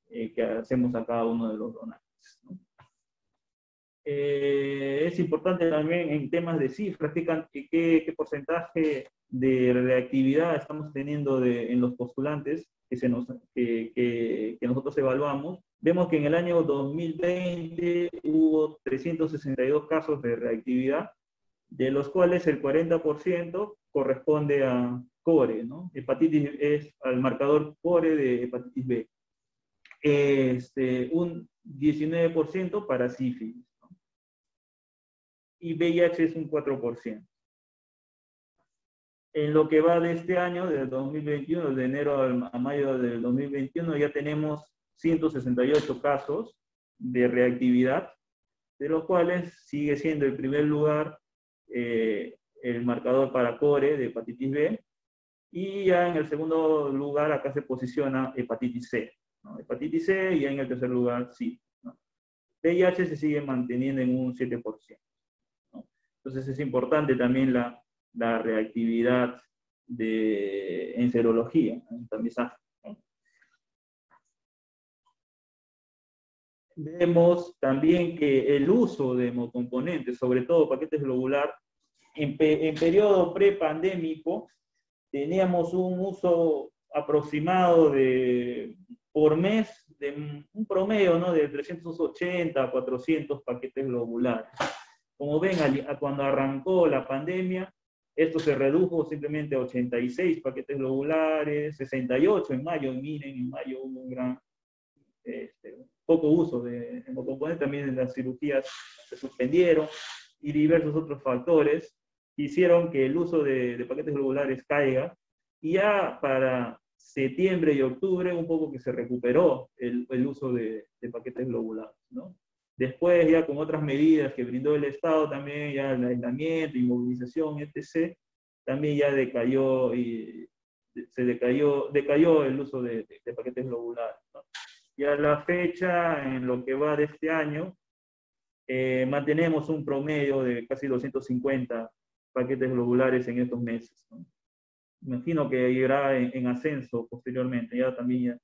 que hacemos a cada uno de los donantes, ¿no? Es importante también en temas de cifras, qué porcentaje de reactividad estamos teniendo en los postulantes que nosotros evaluamos. Vemos que en el año 2020 hubo 362 casos de reactividad, de los cuales el 40% corresponde a core, ¿no? Hepatitis es al marcador core de hepatitis B. Un 19% para sífilis, ¿no? Y VIH es un 4%. En lo que va de este año, del 2021, de enero a mayo del 2021, ya tenemos 168 casos de reactividad, de los cuales sigue siendo el primer lugar el marcador para core de hepatitis B, y ya en el segundo lugar acá se posiciona hepatitis C, ¿no? Hepatitis C, y ya en el tercer lugar sí, ¿no? VIH se sigue manteniendo en un 7%, ¿no? Entonces es importante también la reactividad en serología, en tamizaje, ¿no? Vemos también que el uso de hemocomponentes, sobre todo paquetes globular, en periodo prepandémico, teníamos un uso aproximado por mes, de un promedio, ¿no?, de 380 a 400 paquetes globulares. Como ven, cuando arrancó la pandemia, esto se redujo simplemente a 86 paquetes globulares, 68 en mayo. Miren, en mayo hubo un gran, poco uso de hemocomponentes, también las cirugías se suspendieron, y diversos otros factores hicieron que el uso de paquetes globulares caiga, y ya para septiembre y octubre un poco que se recuperó el uso de paquetes globulares, ¿no? Después, ya con otras medidas que brindó el Estado también, ya el aislamiento, inmovilización, etc., también ya decayó decayó el uso de paquetes globulares, ¿no? Y a la fecha, en lo que va de este año, mantenemos un promedio de casi 250 paquetes globulares en estos meses, ¿no? Imagino que irá en ascenso posteriormente, ya también ya,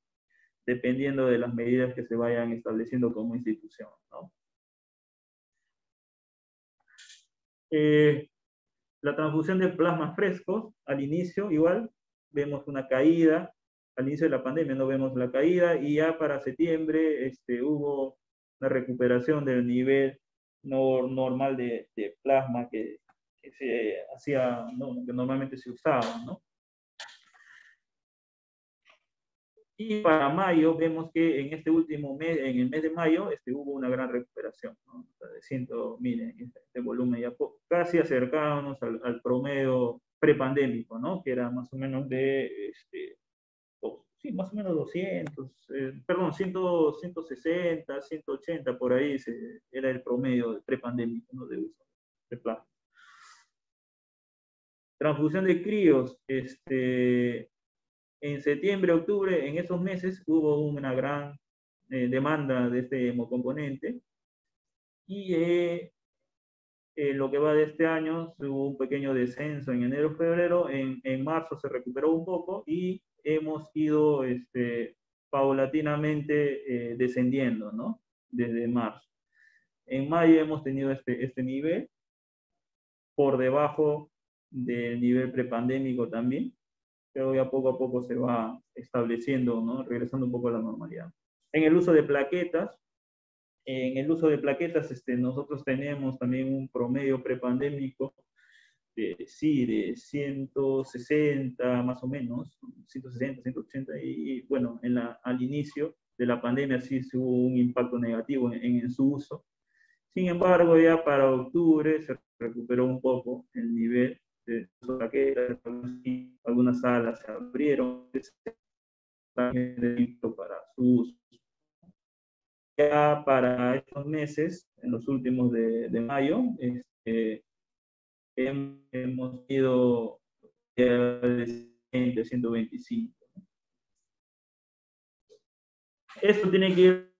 dependiendo de las medidas que se vayan estableciendo como institución, ¿no? La transfusión de plasma frescos, al inicio igual, vemos una caída, al inicio de la pandemia no vemos la caída, y ya para septiembre hubo una recuperación del nivel normal de plasma que se hacía, ¿no?, que normalmente se usaba, ¿no? Y para mayo vemos que en este último mes, en el mes de mayo, hubo una gran recuperación, ¿no? O sea, de 100, miren, este volumen ya casi acercándonos al promedio prepandémico, ¿no? Que era más o menos sí, más o menos 200, perdón, 100, 160, 180, por ahí era el promedio prepandémico, ¿no?, de uso de plasma. Transfusión de críos, en septiembre, octubre, en esos meses hubo una gran demanda de este hemocomponente, y lo que va de este año hubo un pequeño descenso en enero, febrero. En marzo se recuperó un poco, y hemos ido paulatinamente descendiendo, ¿no?, desde marzo. En mayo hemos tenido este nivel, por debajo del nivel prepandémico también, pero ya poco a poco se va estableciendo, ¿no?, regresando un poco a la normalidad. En el uso de plaquetas, nosotros tenemos también un promedio prepandémico sí, de 160 más o menos, 160, 180, y bueno, al inicio de la pandemia sí hubo un impacto negativo en su uso. Sin embargo, ya para octubre se recuperó un poco el nivel de plaquetas, algunas salas se abrieron también para su uso. Ya para estos meses, en los últimos de mayo, hemos ido de 125. Esto tiene que ir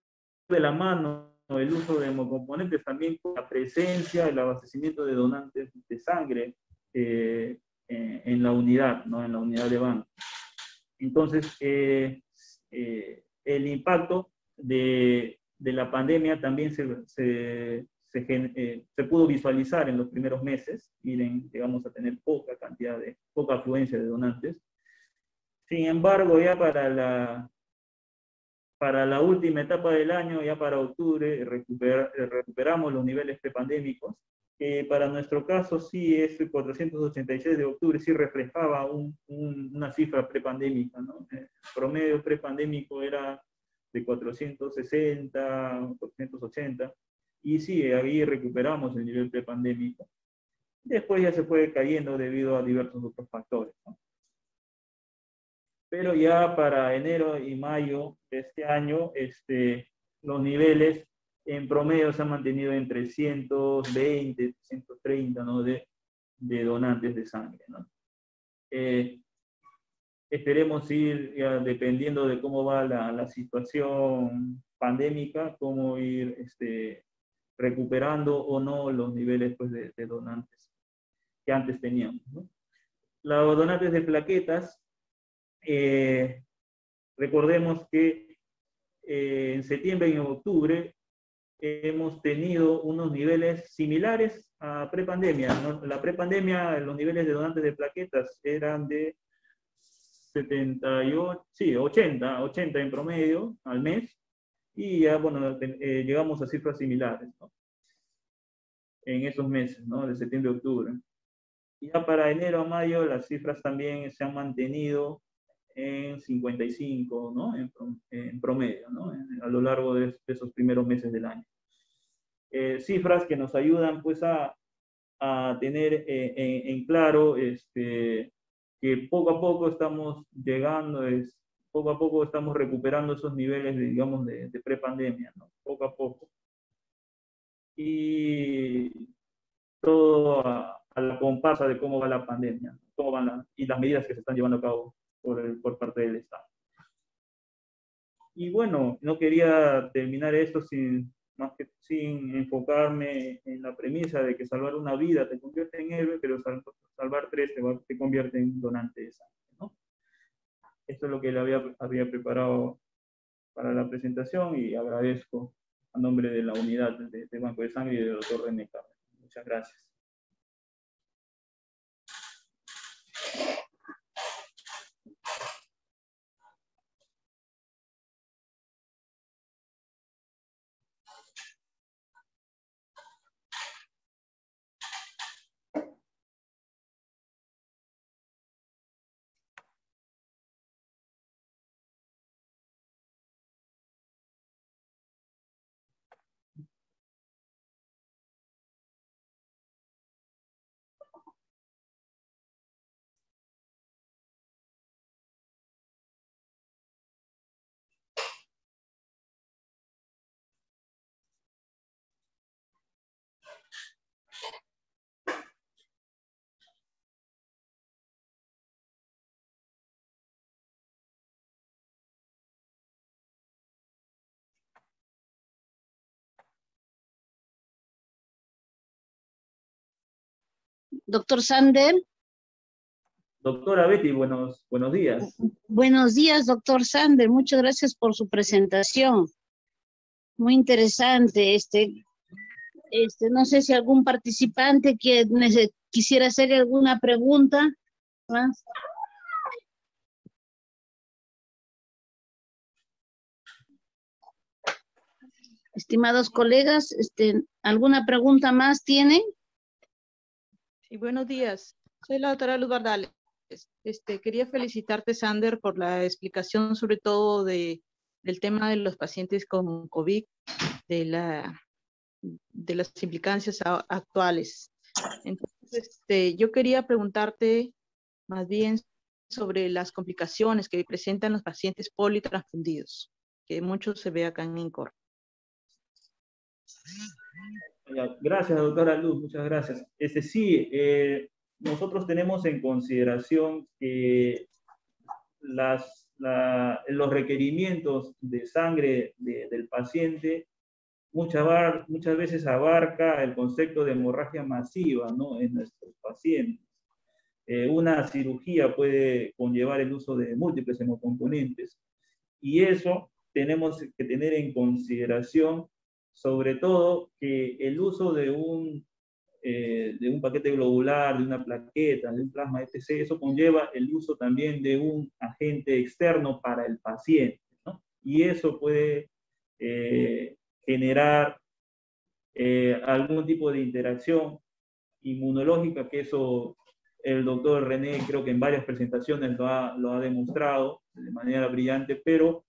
de la mano, el uso de hemocomponentes, también con la presencia, el abastecimiento de donantes de sangre en la unidad, ¿no?, en la unidad de banco. Entonces, el impacto de la pandemia también se pudo visualizar en los primeros meses. Miren, llegamos a tener poca afluencia de donantes. Sin embargo, ya para la última etapa del año, ya para octubre, recuperamos los niveles prepandémicos. Para nuestro caso, sí, este 486 de octubre sí reflejaba una cifra prepandémica, ¿no? El promedio prepandémico era de 460, 480, y sí, ahí recuperamos el nivel prepandémico. Después ya se fue cayendo debido a diversos otros factores, ¿no? Pero ya para enero y mayo de este año, los niveles en promedio se han mantenido entre 120, 130, ¿no? de donantes de sangre, ¿no? Esperemos ir, ya, dependiendo de cómo va la situación pandémica, cómo ir recuperando o no los niveles, pues, de donantes que antes teníamos, ¿no? Los donantes de plaquetas, recordemos que en septiembre y en octubre hemos tenido unos niveles similares a prepandemia, ¿no? La prepandemia, los niveles de donantes de plaquetas eran de 78, sí, 80 en promedio al mes, y ya, bueno, llegamos a cifras similares, ¿no? En esos meses, ¿no? De septiembre a octubre. Y ya para enero a mayo las cifras también se han mantenido en 55, ¿no? En promedio, ¿no? A lo largo de esos primeros meses del año. Cifras que nos ayudan, pues, a tener en claro que poco a poco estamos llegando, poco a poco estamos recuperando esos niveles, digamos, de prepandemia, ¿no? Poco a poco. Y todo a la comparsa de cómo va la pandemia, y las medidas que se están llevando a cabo por parte del Estado. Y bueno, no quería terminar esto sin enfocarme en la premisa de que salvar una vida te convierte en héroe, pero salvar tres te convierte en donante de sangre, ¿no? Esto es lo que le había preparado para la presentación, y agradezco a nombre de la unidad de Banco de Sangre y del doctor René Carlos. Muchas gracias. Doctor Sander. Doctora Betty, buenos días. Buenos días, doctor Sander. Muchas gracias por su presentación. Muy interesante. No sé si algún participante que quisiera hacer alguna pregunta más. Estimados colegas, ¿alguna pregunta más tienen? Sí, buenos días. Soy la doctora Luz Bardales. Quería felicitarte, Sander, por la explicación, sobre todo del tema de los pacientes con COVID, de las implicancias actuales. Entonces, yo quería preguntarte más bien sobre las complicaciones que presentan los pacientes politransfundidos, que muchos se ve acá en INCOR. Gracias, doctora Luz, muchas gracias. Sí, nosotros tenemos en consideración que los requerimientos de sangre del paciente muchas veces abarca el concepto de hemorragia masiva, ¿no? En nuestros pacientes. Una cirugía puede conllevar el uso de múltiples hemocomponentes, y eso tenemos que tener en consideración, sobre todo, que el uso de un paquete globular, de una plaqueta, de un plasma, etc., eso conlleva el uso también de un agente externo para el paciente, ¿no? Y eso puede generar algún tipo de interacción inmunológica, que eso el doctor René creo que en varias presentaciones lo ha demostrado de manera brillante, pero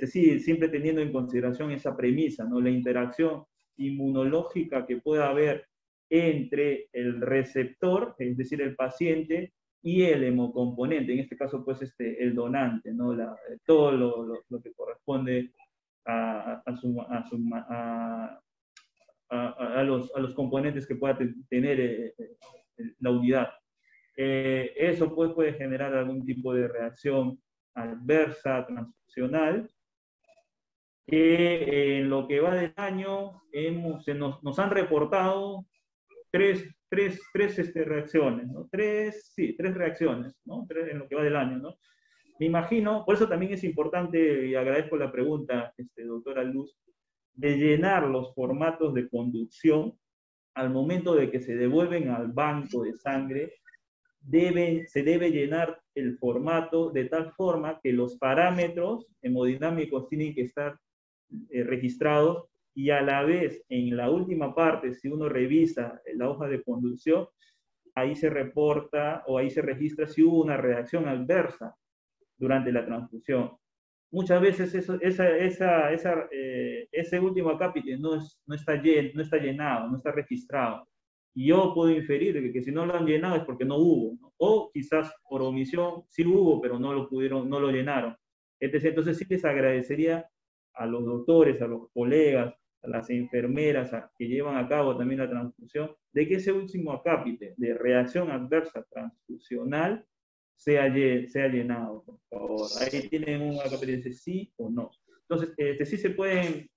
sí, siempre teniendo en consideración esa premisa, ¿no? La interacción inmunológica que pueda haber entre el receptor, es decir, el paciente, y el hemocomponente, en este caso, pues, el donante, ¿no? Todo lo que corresponde a los componentes que pueda tener la unidad. Eso pues, puede generar algún tipo de reacción adversa transfusional, que en lo que va del año nos han reportado tres reacciones, ¿no? Tres reacciones, ¿no? Tres en lo que va del año, ¿no? Me imagino, por eso también es importante, y agradezco la pregunta, doctora Luz, de llenar los formatos de conducción al momento de que se devuelven al banco de sangre. Se debe llenar el formato de tal forma que los parámetros hemodinámicos tienen que estar registrados, y a la vez, en la última parte, si uno revisa la hoja de conducción, ahí se reporta o ahí se registra si hubo una reacción adversa durante la transfusión. Muchas veces ese último acápite no está llenado, no está registrado. Y yo puedo inferir que si no lo han llenado es porque no hubo, ¿no? O quizás por omisión sí hubo, pero no lo llenaron. Entonces sí les agradecería a los doctores, a los colegas, a las enfermeras que llevan a cabo también la transfusión, de que ese último acápite de reacción adversa transfusional sea llenado, por favor. Ahí tienen un acápite que dice sí o no. Entonces, sí se pueden,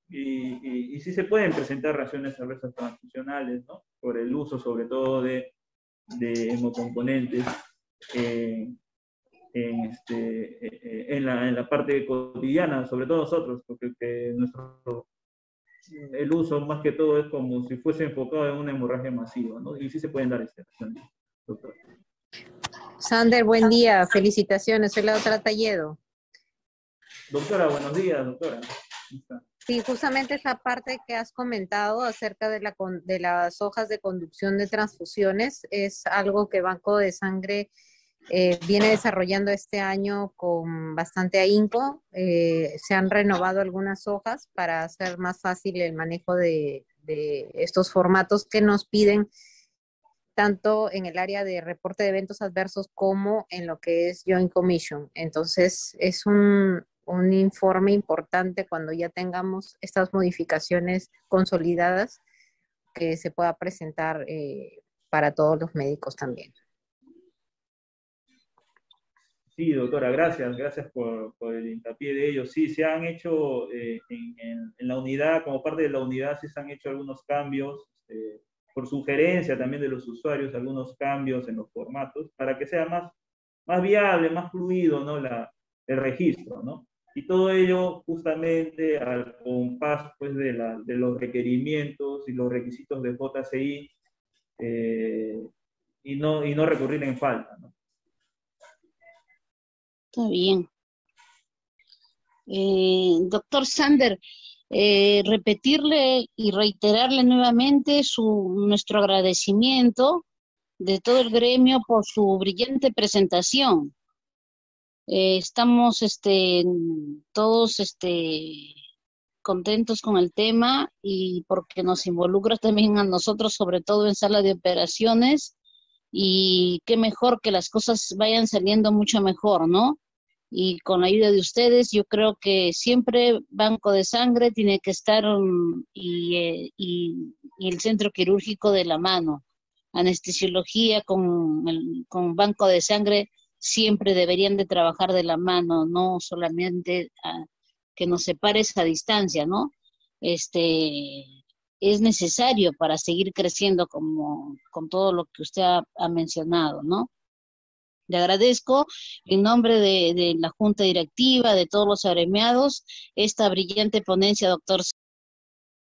y sí se pueden presentar reacciones adversas transfusionales, ¿no? Por el uso, sobre todo, de hemocomponentes en la parte cotidiana, sobre todo nosotros, porque el uso más que todo es como si fuese enfocado en una hemorragia masiva, ¿no? Y sí se pueden dar estas reacciones, doctor. Sander, buen día, felicitaciones, soy la doctora Talledo. Doctora, buenos días, doctora. Sí, justamente esa parte que has comentado acerca de las hojas de conducción de transfusiones es algo que Banco de Sangre viene desarrollando este año con bastante ahínco. Se han renovado algunas hojas para hacer más fácil el manejo de estos formatos que nos piden tanto en el área de reporte de eventos adversos como en lo que es Joint Commission. Entonces, es un informe importante cuando ya tengamos estas modificaciones consolidadas que se pueda presentar para todos los médicos también. Sí, doctora, gracias por el hincapié de ellos. Sí, se han hecho en la unidad, como parte de la unidad, sí se han hecho algunos cambios, por sugerencia también de los usuarios, algunos cambios en los formatos, para que sea más viable, más fluido, ¿no? El registro, ¿no? Y todo ello justamente al compás, pues, de los requerimientos y los requisitos de JCI, y no recurrir en falta, ¿no? Está bien. Doctor Sander, repetirle y reiterarle nuevamente nuestro agradecimiento de todo el gremio por su brillante presentación. Estamos todos contentos con el tema y porque nos involucra también a nosotros, sobre todo en sala de operaciones, y qué mejor que las cosas vayan saliendo mucho mejor, ¿no? Y con la ayuda de ustedes, yo creo que siempre Banco de Sangre tiene que estar y el centro quirúrgico de la mano. Anestesiología con Banco de Sangre siempre deberían de trabajar de la mano, no solamente que nos separe esa distancia, ¿no? Es necesario para seguir creciendo con todo lo que usted ha mencionado, ¿no? Le agradezco en nombre de la Junta Directiva, de todos los agremiados, esta brillante ponencia, doctor